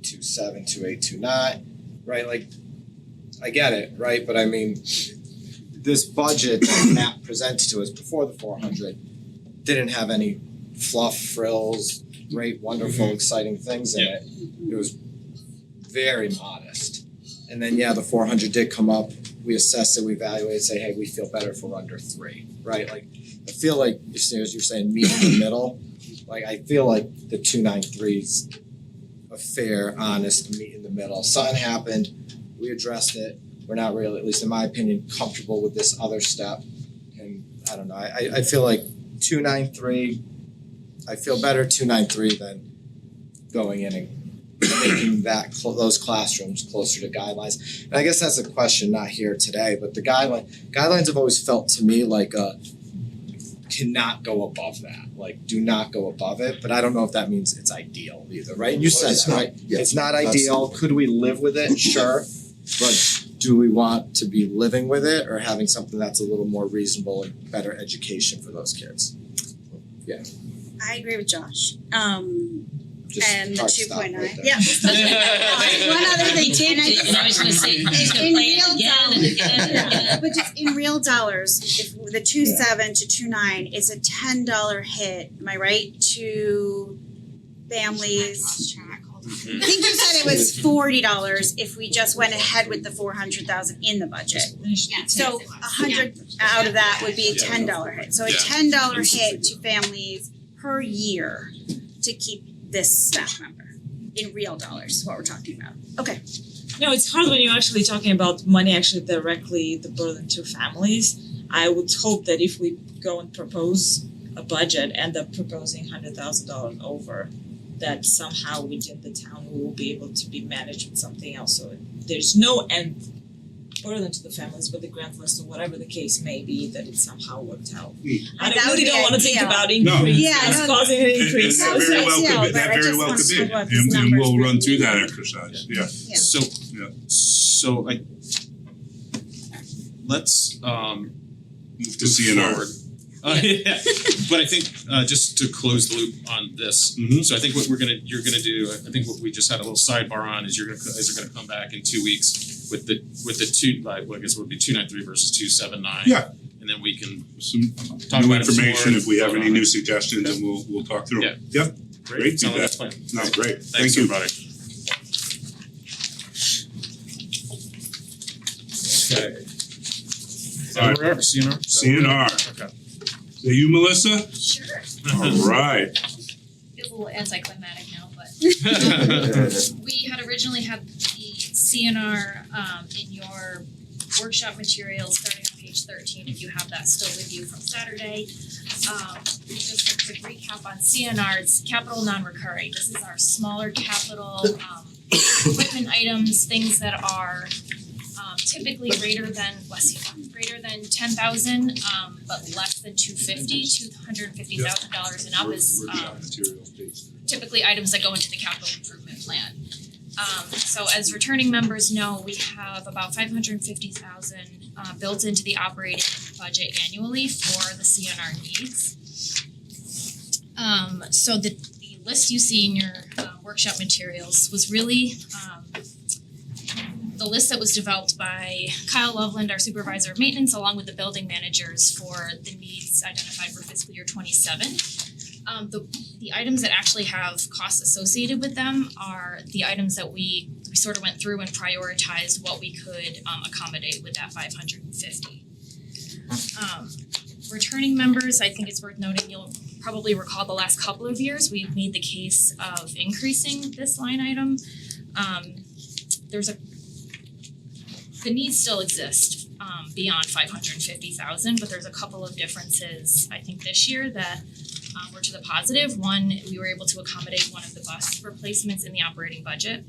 2.7, 2.8, 2.9, right, like, I get it, right, but I mean, this budget that Matt presented to us before the 400 didn't have any fluff, frills, great, wonderful, exciting things in it. It was very modest. And then, yeah, the 400 did come up, we assessed it, we evaluated, say, hey, we feel better if we're under 3, right? Like, I feel like, as you're saying, meet in the middle, like, I feel like the 293's a fair, honest meet in the middle. Something happened, we addressed it, we're not really, at least in my opinion, comfortable with this other step. And I don't know, I feel like 293, I feel better 293 than going in and making those classrooms closer to guidelines. And I guess that's a question not here today, but the guidelines have always felt to me like cannot go above that. Like, do not go above it, but I don't know if that means it's ideal either, right? And you said
It's
that,
not,
right?
yeah.
It's not ideal. Could we live with it? Sure. But do we want to be living with it or having something that's a little more reasonable and better education for those kids?
I agree with Josh.
Just
And the
hard stop
2.9.
right there.
Yeah. One other thing too, and I
And I was gonna say, he's gonna
in
play
real
it again and again and again.
But just in real dollars, if the 2.7 to 2.9 is a $10 hit, am I right, to families?
Lost track, hold on.
I think you said it was $40 if we just went ahead with the 400,000 in the budget.
Yes,
So
yes, it was.
100 out of that would be a $10 hit. So a
Yeah.
$10 hit to families per year to keep this staff member in real dollars is what we're talking about. Okay.
No, it's hard when you're actually talking about money actually directly the burden to families. I would hope that if we go and propose a budget, end up proposing $100,000 over, that somehow within the town we will be able to be managed with something else. So there's no end burden to the families, but the grant list or whatever the case may be, that it somehow worked out. I
That would
really
be
don't wanna think
ideal.
about
No.
increase,
Yeah,
as
no,
causing an
And
increase.
that very well
ideal,
could be,
but
that
I
very
just
well
want
could
to
be,
know what these
and
numbers
we'll run
would
through
be.
that exercise, yeah.
Yeah.
So let's
Move to CNR.
forward. Yeah, but I think just to close the loop on this, so I think what you're gonna do, I think what we just had a little sidebar on is you're gonna come back in 2 weeks with the two, like, well, I guess it would be 293 versus 279.
Yeah.
And then we can
Some
talk
new
about it some
information
more
if we have
and
any
vote on
new
it.
suggestions and we'll talk through them. Yep, Great
Sounds like
feedback.
a plan.
no, great, thank
Thanks,
you.
everybody. Okay.
Alright.
CNR?
CNR.
Okay.
Is that you, Melissa?
Sure.
Alright.
Feels a little anticlimactic now, but we had originally had the CNR in your workshop materials starting on page 13, if you have that still with you from Saturday. Just a quick recap on CNR, it's capital non-recurring. This is our smaller capital equipment items, things that are typically greater than 10,000, but less than $250,000 and up is
Workshop materials page.
typically items that go into the capital improvement plan. So as returning members know, we have about $550,000 built into the operating budget annually for the CNR needs. So the list you see in your workshop materials was really the list that was developed by Kyle Loveland, our supervisor of maintenance, along with the building managers for the needs identified for fiscal year 27. The items that actually have costs associated with them are the items that we sort of went through and prioritized what we could accommodate with that 550. Returning members, I think it's worth noting, you'll probably recall the last couple of years, we've made the case of increasing this line item. The needs still exist beyond 550,000, but there's a couple of differences I think this year that were to the positive. One, we were able to accommodate one of the bus replacements in the operating budget.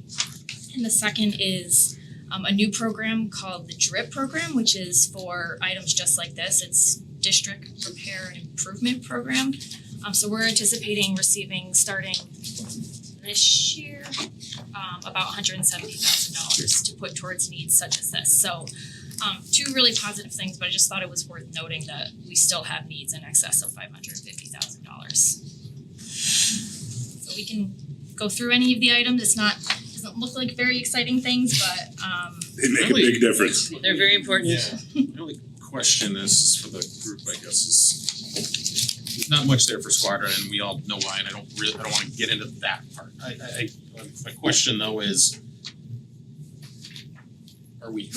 And the second is a new program called the DRIP program, which is for items just like this. It's District Repair and Improvement Program. So we're anticipating receiving starting this year about $170,000 to put towards needs such as this. So two really positive things, but I just thought it was worth noting that we still have needs in excess of $550,000. So we can go through any of the items. Doesn't look like very exciting things, but
They make a big difference.
They're very important.
Yeah, the only question is for the group, I guess, is there's not much there for squadron, and we all know why, and I don't wanna get into that part. My question though is, are we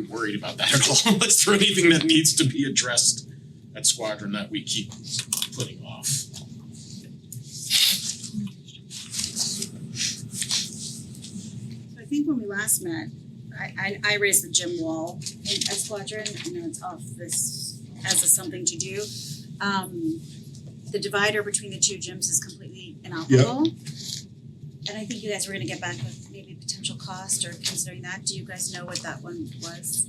worried about that at all? Is there anything that needs to be addressed at squadron that we keep putting off?
So I think when we last met, I raised the gym wall at Squadron. I know it's off this as a something to do. The divider between the two gyms is completely inoperable. And I think you guys were gonna get back with maybe potential cost or considering that. Do you guys know what that one was?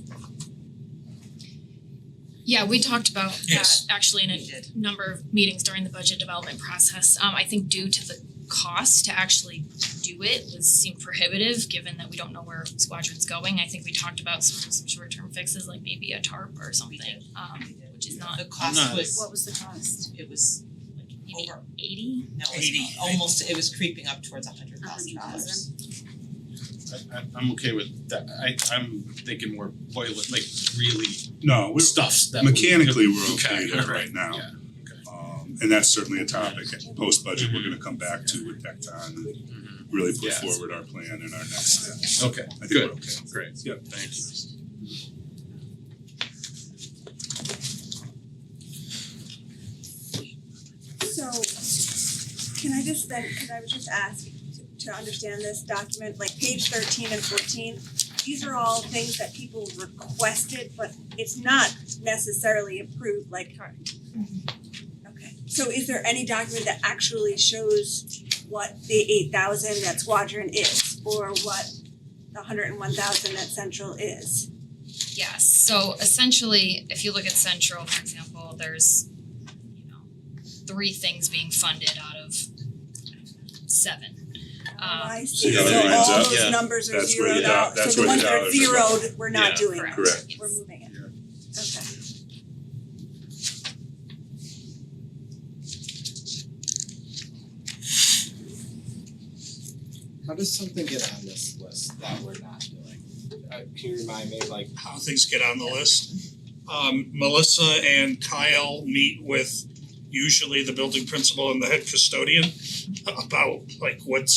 yeah, we talked about that
Yes.
actually in a number of meetings during the budget development process. I think due to the cost to actually do it seemed prohibitive, given that we don't know where Squadron's going. I think we talked about sort of some short-term fixes, like maybe a tarp or something, which is not
The cost
not-
was,
What was the cost?
it was
maybe
over,
80.
no, it
80.
was almost, it was creeping up towards $100,000.
I'm okay with that. I'm thinking we're like really
No, we're
stuffs that we-
mechanically we're okay
Okay,
there
alright,
right now.
yeah,
And that's certainly a topic post budget we're gonna come back to with Tecton and really put
Yes.
forward our plan and our next steps.
Okay,
I think
good,
we're okay.
great,
Yep.
thank you.
So, can I just then, cause I was just asked to understand this document, like page 13 and 14, these are all things that people requested, but it's not necessarily approved, like. Okay, so is there any document that actually shows what the 8,000 that Squadron is, or what the 101,000 that Central is?
Yes, so essentially, if you look at Central, for example, there's, 3 things being funded out of 7.
I
See
see,
how
so
it lines
all
up?
those
Yeah.
numbers are
That's where
zeroed
the
out,
that's
so the
where
ones
the
that are
dollars are going.
zeroed, we're not
Yeah,
doing
correct.
that,
Correct.
we're moving it. Okay.
How does something get on this list that we're not doing? Can you remind me, like,
How things get on the list. Melissa and Kyle meet with usually the building principal and the head custodian about like what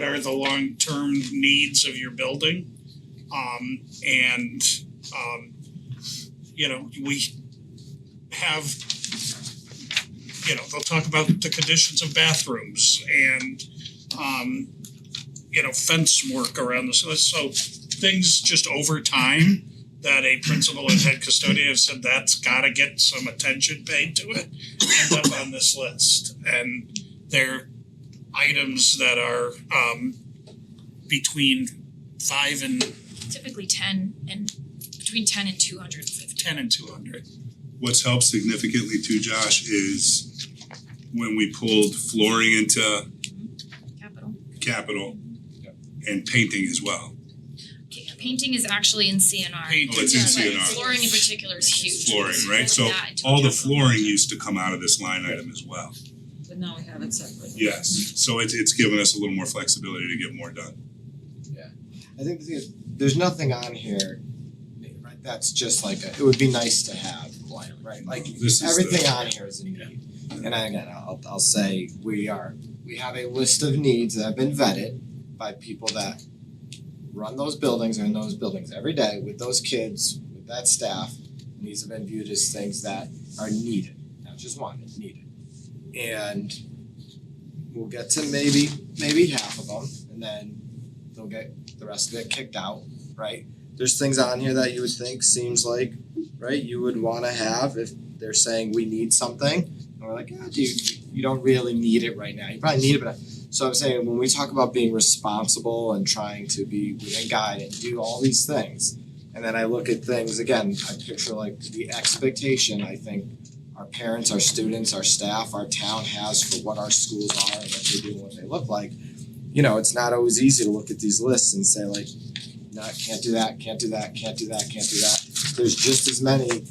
are the long-term needs of your building? We have, they'll talk about the conditions of bathrooms and fence work around this, so things just over time that a principal and head custodian have said that's gotta get some attention paid to it, end up on this list. And they're items that are between 5 and
Typically 10 and between 10 and 250.
10 and 200.
What's helped significantly too, Josh, is when we pulled flooring into
Capital.
capital, and painting as well.
Painting is actually in CNR.
Painting.
Oh, it's in
Yeah, but
CNR.
flooring in particular is huge.
Flooring, right?
Rolling
So
that into a
all the
capital
flooring
budget.
used to come out of this line item as well.
But now we have it separate.
Yes, so it's given us a little more flexibility to get more done.
I think the thing is, there's nothing on here, right, that's just like it would be nice to have, right? Like
This is
everything on here is a need. And again, I'll say we have a list of needs that have been vetted by people that run those buildings, are in those buildings every day with those kids, with that staff. And these have been viewed as things that are needed, not just wanted, needed. And we'll get to maybe half of them, and then they'll get the rest of it kicked out, right? There's things on here that you would think seems like, right, you would wanna have if they're saying we need something. And we're like, you don't really need it right now. You probably need it, but so I'm saying when we talk about being responsible and trying to be within guide and do all these things, and then I look at things, again, I picture like the expectation, I think our parents, our students, our staff, our town has for what our schools are and what they do and what they look like. You know, it's not always easy to look at these lists and say like, no, can't do that, can't do that, can't do that, can't do that. There's just as many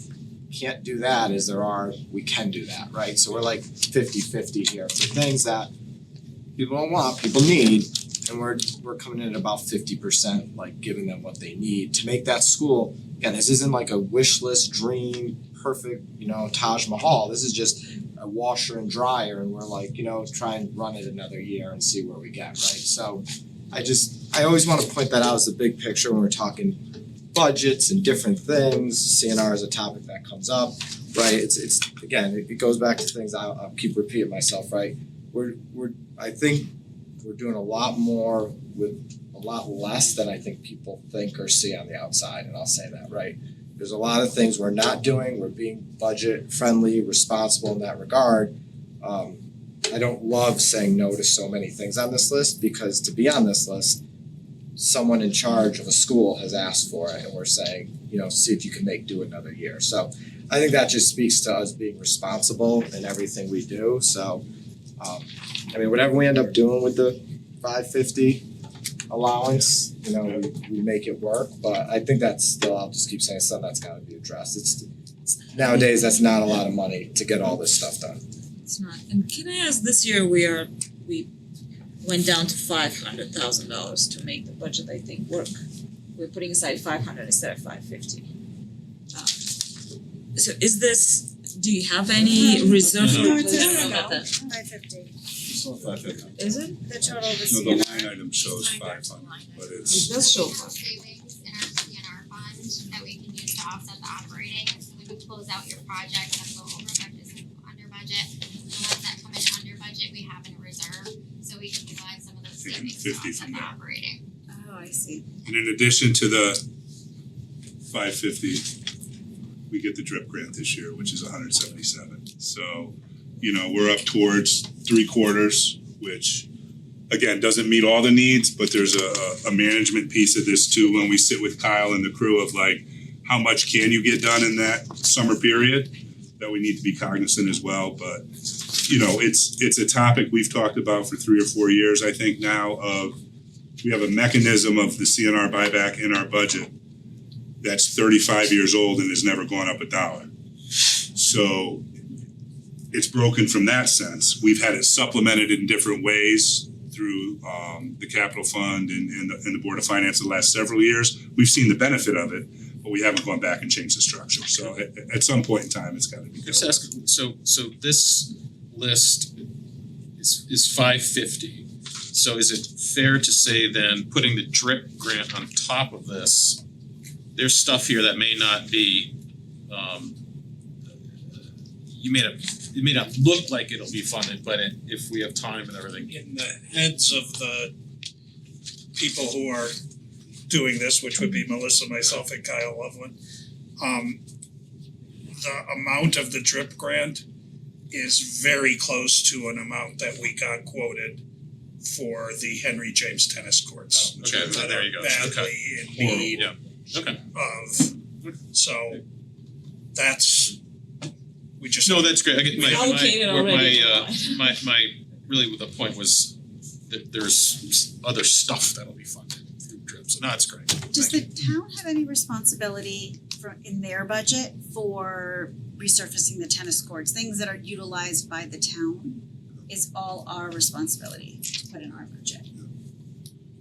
can't do that as there are we can do that, right? So we're like 50-50 here for things that people don't want, people need, and we're coming in at about 50%, like giving them what they need to make that school. Again, this isn't like a wish list dream, perfect, Taj Mahal. This is just a washer and dryer, and we're like, try and run it another year and see where we get, right? So I always want to point that out as the big picture when we're talking budgets and different things. CNR is a topic that comes up, right? It's again, it goes back to things I'll keep repeating myself, right? I think we're doing a lot more with a lot less than I think people think or see on the outside, and I'll say that, right? There's a lot of things we're not doing. We're being budget friendly, responsible in that regard. I don't love saying no to so many things on this list, because to be on this list, someone in charge of a school has asked for it, and we're saying, see if you can make do another year. So I think that just speaks to us being responsible in everything we do. So whatever we end up doing with the $550 allowance, we make it work. But I think that's still, I'll just keep saying, something that's gotta be addressed. It's nowadays, that's not a lot of money to get all this stuff done.
It's not. And can I ask, this year we went down to $500,000 to make the budget, I think, work. We're putting aside 500 instead of 550. So is this, do you have any reserve?
No, it's
replacement?
no,
About that?
550.
It's not 550.
Is it?
The total of the
No,
CNR.
the line item shows 500, but
It
it's,
does show
There's no
500.
savings in our CNR fund that we can use to offset the operating, so when you close out your project that go over budget and go under budget, the ones that come in under budget, we have in a reserve, so we can utilize some of those
Taking
savings to
50
offset
from
the
there.
operating.
Oh, I see.
and in addition to the 550, we get the DRIP grant this year, which is 177. So, we're up towards 3/4, which again, doesn't meet all the needs, but there's a management piece of this too, when we sit with Kyle and the crew of like, how much can you get done in that summer period that we need to be cognizant as well. But, it's a topic we've talked about for 3 or 4 years, I think now, of we have a mechanism of the CNR buyback in our budget that's 35 years old and has never gone up $1. So it's broken from that sense. We've had it supplemented in different ways through the capital fund and the Board of Finance the last several years. We've seen the benefit of it, but we haven't gone back and changed the structure. So at some point in time, it's gotta be.
Just ask, so this list is 550. So is it fair to say then, putting the DRIP grant on top of this, there's stuff here that may not be, it may not look like it'll be funded, but if we have time and everything.
In the heads of the people who are doing this, which would be Melissa, myself, and Kyle Loveland, the amount of the DRIP grant is very close to an amount that we got quoted for the Henry James tennis courts, which
Okay,
are
so there you go.
badly in need
Yeah, okay.
of. So that's, we just.
No, that's great. I get
We allocated already.
my really the point was there's other stuff that'll be funded through DRIP, so no, it's great.
Does
Thank
the town have any responsibility for in their budget for resurfacing the tennis courts, things that are utilized by the town? Is all our responsibility to put in our budget.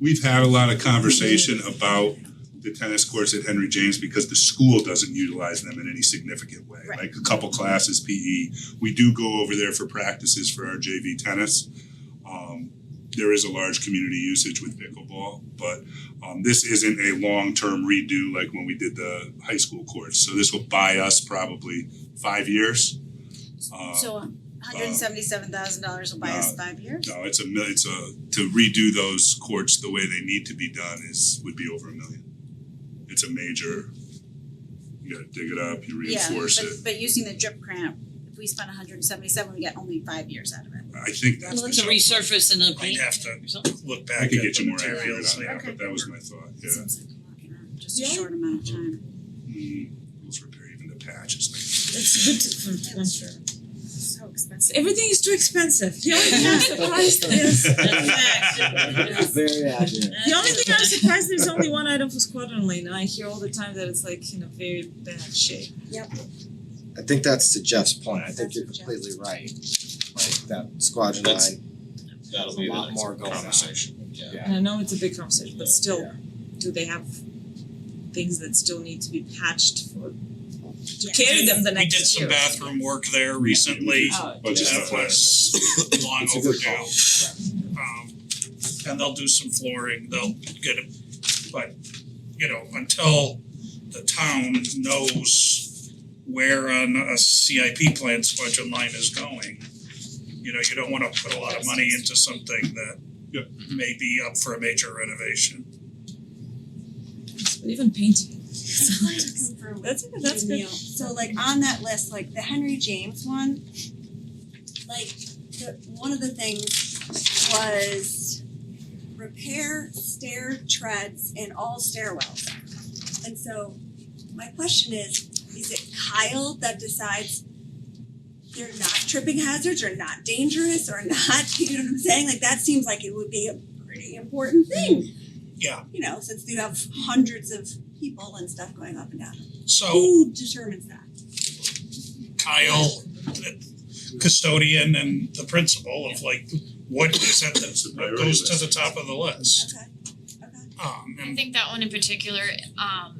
We've had a lot of conversation about the tennis courts at Henry James because the school doesn't utilize them in any significant way.
Right.
Like a couple classes, PE. We do go over there for practices for our JV tennis. There is a large community usage with pickleball, but this isn't a long-term redo like when we did the high school courts. So this will buy us probably 5 years.
So $177,000 will buy us 5 years?
No, to redo those courts the way they need to be done would be over $1 million. It's a major, you gotta dig it up, you reinforce it.
But using the drip grant, if we spend 177, we get only 5 years out of it.
I think that's.
Well, it's a resurface and a
I'd
paint
have to
or something.
look
I
back
could
at
get
the
you more accurate
materials.
on that, but that was my thought, yeah.
Seems like a lot for just a short amount of time.
Those repair, even the patches,
It's good to, I'm sure.
So expensive.
Everything is too expensive. The only thing I'm surprised is
Very accurate.
the only thing I'm surprised there's only one item for Squadron Lane, and I hear all the time that it's like in a very bad shape.
I think that's to Jeff's point. I think
That's
you're
what Jeff-
completely right. Like that squadron
That's-
line,
That'll
There's
be
a
the
lot
next
more going on.
conversation, yeah.
yeah.
And I know it's a big conversation, but still,
Yeah.
do they have things that still need to be patched for to carry them the
We
next
did some
year?
bathroom work there recently.
Oh,
bunch of
That
stuff.
was long
It's a good
overdue.
call.
And they'll do some flooring, they'll get it, but, until the town knows where on a CIP plan Squadron Line is going, you don't wanna put a lot of money into something that
Yep.
may be up for a major renovation.
But even painting.
I'd like to confirm
That's
with
good.
Neil. So like on that list, like the Henry James one, like one of the things was repair stair treads in all stairwells. And so my question is it Kyle that decides they're not tripping hazards or not dangerous or not, you know what I'm saying? Like that seems like it would be a pretty important thing.
Yeah.
Since you have hundreds of people and stuff going up and down.
So
Who determines that?
Kyle, the custodian and the principal of like, what is at
That's the
what
priority
goes to
list.
the top of the list.
Okay.
I
And
think that one in particular,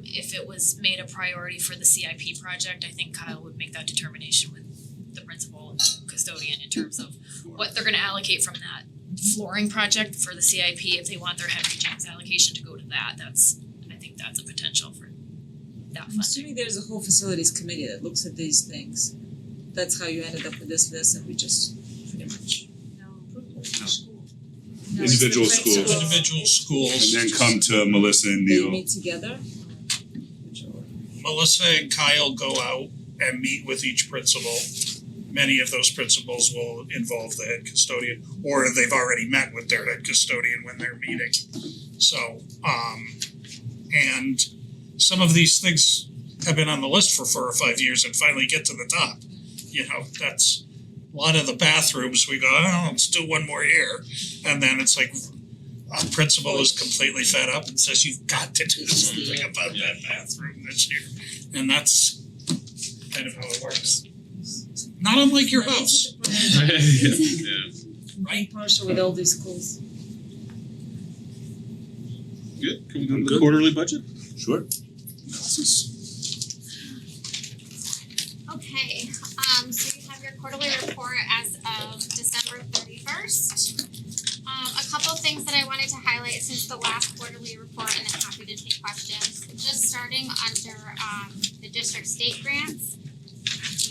if it was made a priority for the CIP project, I think Kyle would make that determination with the principal and custodian in terms of what they're gonna allocate from that flooring project for the CIP, if they want their Henry James allocation to go to that, I think that's a potential for that
I'm
funding.
assuming there's a whole facilities committee that looks at these things. That's how you ended up with this, and we just pretty much.
Individual schools.
individual schools.
And then come to Melissa and
They
Neil.
meet together.
Melissa and Kyle go out and meet with each principal. Many of those principals will involve the head custodian, or they've already met with their head custodian when they're meeting. So, and some of these things have been on the list for 4 or 5 years and finally get to the top. That's a lot of the bathrooms, we go, oh, let's do one more year. And then it's like, a principal is completely fed up and says, you've got to do something about that bathroom this year. And that's kind of how it works. Not unlike your house.
Right, partial with all these schools.
Good, can we go to the quarterly budget?
Sure.
Analysis.
Okay, so you have your quarterly report as of December 31st. A couple things that I wanted to highlight since the last quarterly report, and I'm happy to take questions. Just starting under the district state grants.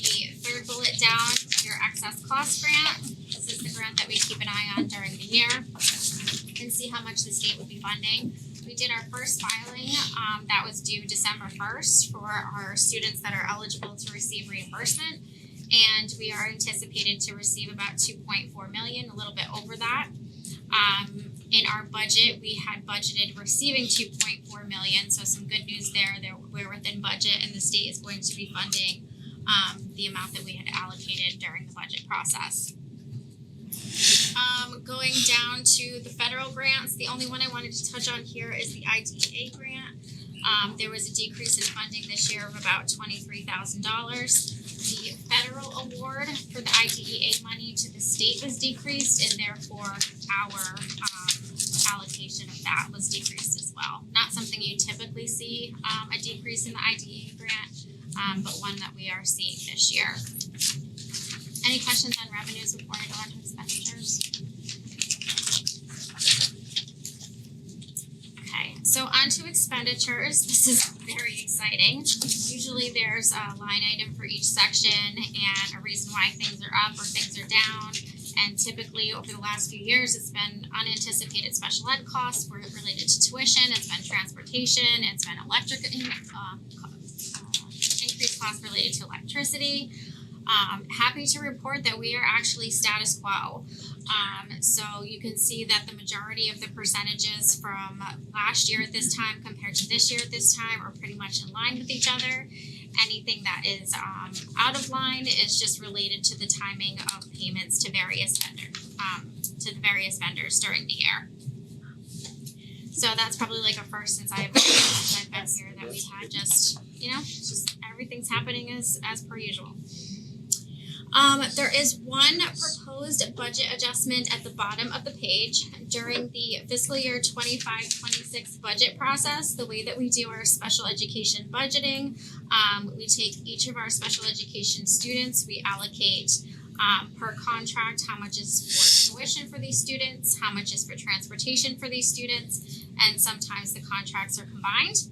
The third bullet down, your excess cost grant. This is the grant that we keep an eye on during the year and see how much the state would be funding. We did our first filing, that was due December 1st for our students that are eligible to receive reimbursement. And we are anticipated to receive about 2.4 million, a little bit over that. In our budget, we had budgeted receiving 2.4 million, so some good news there. We're within budget, and the state is going to be funding the amount that we had allocated during the budget process. Going down to the federal grants. The only one I wanted to touch on here is the IDEA grant. There was a decrease in funding this year of about $23,000. The federal award for the IDEA money to the state was decreased, and therefore our allocation of that was decreased as well. Not something you typically see a decrease in the IDEA grant, but one that we are seeing this year. Any questions on revenues before I go on to expenditures? Okay, so on to expenditures. This is very exciting. Usually there's a line item for each section and a reason why things are up or things are down. And typically over the last few years, it's been unanticipated special ed costs related to tuition, it's been transportation, it's been increased costs related to electricity. Happy to report that we are actually status quo. So you can see that the majority of the percentages from last year at this time compared to this year at this time are pretty much in line with each other. Anything that is out of line is just related to the timing of payments to various vendors during the year. So that's probably like a first since I've been here that we've had just everything's happening as per usual. There is one proposed budget adjustment at the bottom of the page. During the fiscal year 25-26 budget process, the way that we do our special education budgeting, we take each of our special education students, we allocate per contract how much is for tuition for these students, how much is for transportation for these students, and sometimes the contracts are combined.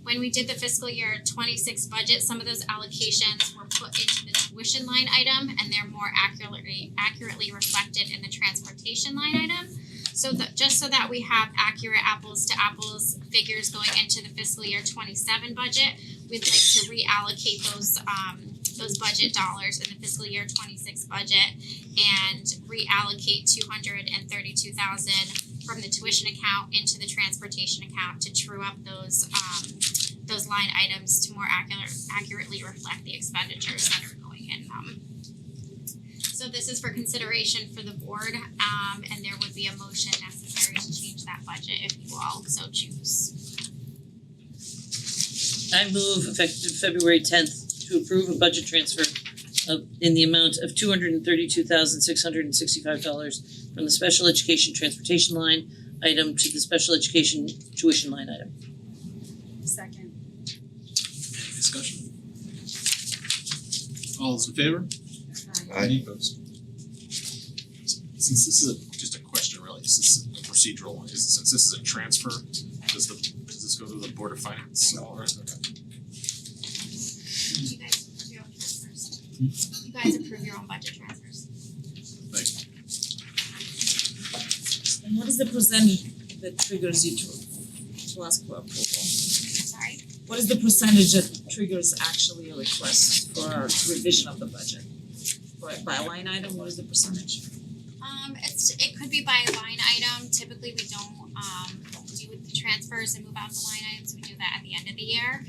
When we did the fiscal year 26 budget, some of those allocations were put into the tuition line item and they're more accurately reflected in the transportation line item. So just so that we have accurate apples to apples figures going into the fiscal year 27 budget, we'd like to reallocate those budget dollars in the fiscal year 26 budget and reallocate $232,000 from the tuition account into the transportation account to true up those line items to more accurately reflect the expenditures that are going in them. So this is for consideration for the board, and there would be a motion necessary to change that budget if you all so choose.
I move effective February 10th to approve a budget transfer in the amount of $232,665 from the special education transportation line item to the special education tuition line item.
Second.
Any discussion? All those in favor? Any opposed? Since this is just a question really, this is a procedural one, since this is a transfer, does this go to the Board of Finance? No. Okay.
You guys approve your own transfers. You guys approve your own budget transfers.
Thank you.
And what is the percentage that triggers you to ask for approval?
Sorry?
What is the percentage that triggers actually a request for a revision of the budget? By a line item, what is the percentage?
It could be by line item. Typically we don't do the transfers and move out the line items. We do that at the end of the year.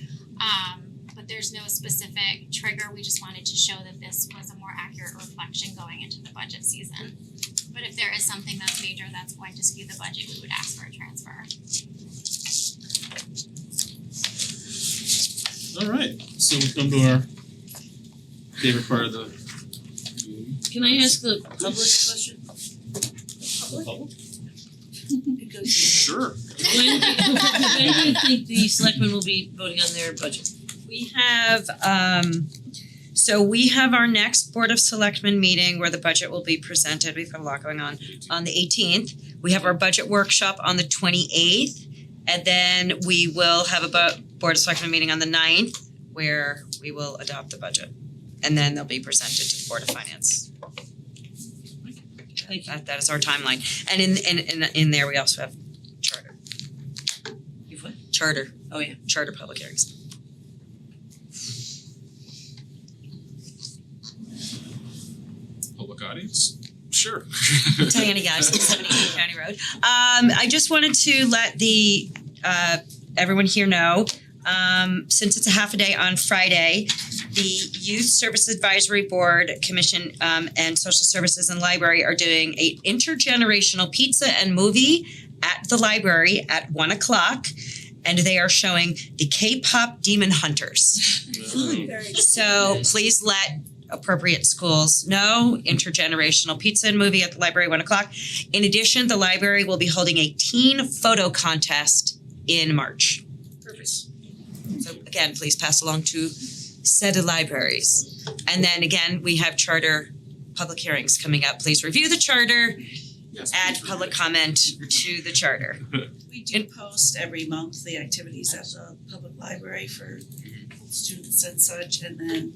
But there's no specific trigger. We just wanted to show that this was a more accurate reflection going into the budget season. But if there is something that's major that's going to skew the budget, we would ask for a transfer.
Alright, so we come to our favorite part of the meeting.
Can I ask the public question?
Public?
Because
Sure.
when do you think the selectmen will be voting on their budget?
We have we have our next Board of Selectmen meeting where the budget will be presented. We've got a lot going on the 18th. We have our budget workshop on the 28th. And then we will have a Board of Selectmen meeting on the 9th where we will adopt the budget. And then they'll be presented to the Board of Finance. That is our timeline. And in there we also have charter.
You've what?
Charter.
Oh yeah.
Charter public hearings.
Public audience? Sure.
Diana Gibson, 78 County Road. I just wanted to let everyone here know, Since it's a half a day on Friday, the Youth Service Advisory Board Commission and Social Services and Library are doing a intergenerational pizza and movie at the library at 1:00, and they are showing the K-pop Demon Hunters. So please let appropriate schools know. Intergenerational pizza and movie at the library 1:00. In addition, the library will be holding a teen photo contest in March.
Perfect.
So again, please pass along to said libraries. And then again, we have charter public hearings coming up. Please review the charter, add public comment to the charter.
We do post every month the activities at the public library for students and such, and then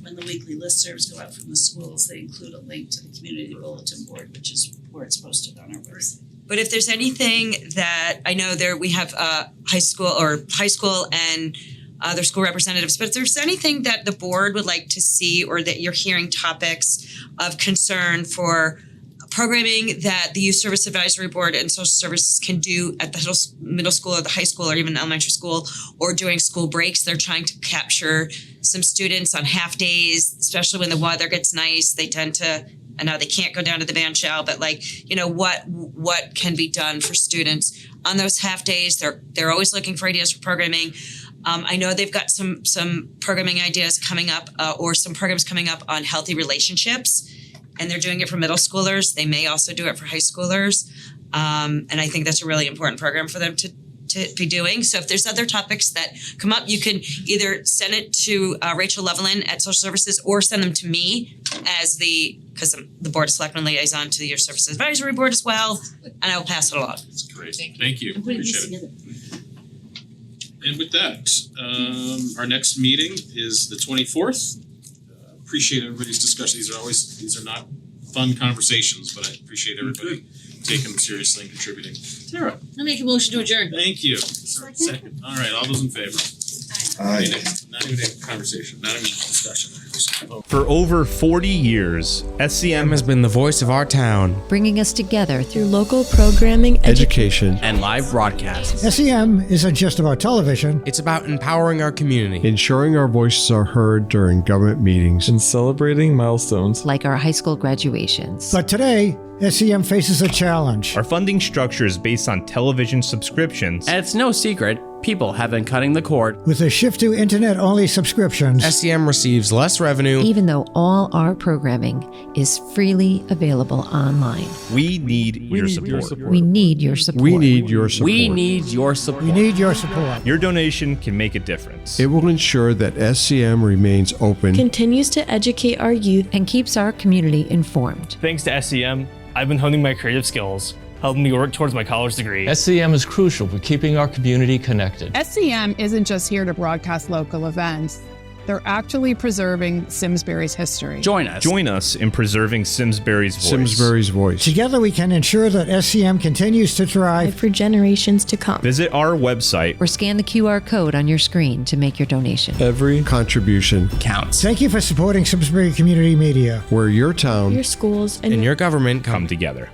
when the weekly listservs go out from the schools, they include a link to the community bulletin board, which is where it's posted on our website.
But if there's anything that, I know we have high school and other school representatives, but if there's anything that the board would like to see or that you're hearing topics of concern for programming that the Youth Service Advisory Board and Social Services can do at the middle school or the high school or even elementary school, or during school breaks, they're trying to capture some students on half days, especially when the weather gets nice. They tend to, I know they can't go down to the band shell, but what can be done for students on those half days? They're always looking for ideas for programming. I know they've got some programming ideas coming up, or some programs coming up on healthy relationships, and they're doing it for middle schoolers. They may also do it for high schoolers, and I think that's a really important program for them to be doing. So if there's other topics that come up, you can either send it to Rachel Levelin at Social Services or send them to me because I'm the Board of Selectmen liaison to the Youth Services Advisory Board as well, and I will pass it along.
That's great. Thank you.
I'm putting these
Appreciate it.
together.
And with that, our next meeting is the 24th. Appreciate everybody's discussion. These are not fun conversations, but I appreciate everybody taking them seriously and contributing. Tara.
I'll make a motion to adjourn.
Thank you. Second. All right, all those in favor?
Aye.
Not even a conversation, not even a discussion.
For over 40 years, SCM has been the voice of our town,
bringing us together through local programming,
education, and live broadcasts.
SEM isn't just about television.
It's about empowering our community,
ensuring our voices are heard during government meetings,
and celebrating milestones
like our high school graduations.
But today, SEM faces a challenge.
Our funding structure is based on television subscriptions, and it's no secret people have been cutting the cord.
With a shift to internet-only subscriptions,
SEM receives less revenue,
even though all our programming is freely available online.
We need your support.
We need your support.
We need your support.
We need your support.
We need your support.
Your donation can make a difference.
It will ensure that SCM remains open,
continues to educate our youth, and keeps our community informed.
Thanks to SCM, I've been honing my creative skills, helping me work towards my college degree.
SCM is crucial for keeping our community connected.
SCM isn't just here to broadcast local events. They're actually preserving Simsbury's history.
Join us in preserving Simsbury's voice.
Simsbury's voice.
Together we can ensure that SCM continues to thrive
for generations to come.
Visit our website
or scan the QR code on your screen to make your donation.
Every contribution
counts.
Thank you for supporting Simsbury Community Media,
where your town,
your schools,
and your government come together.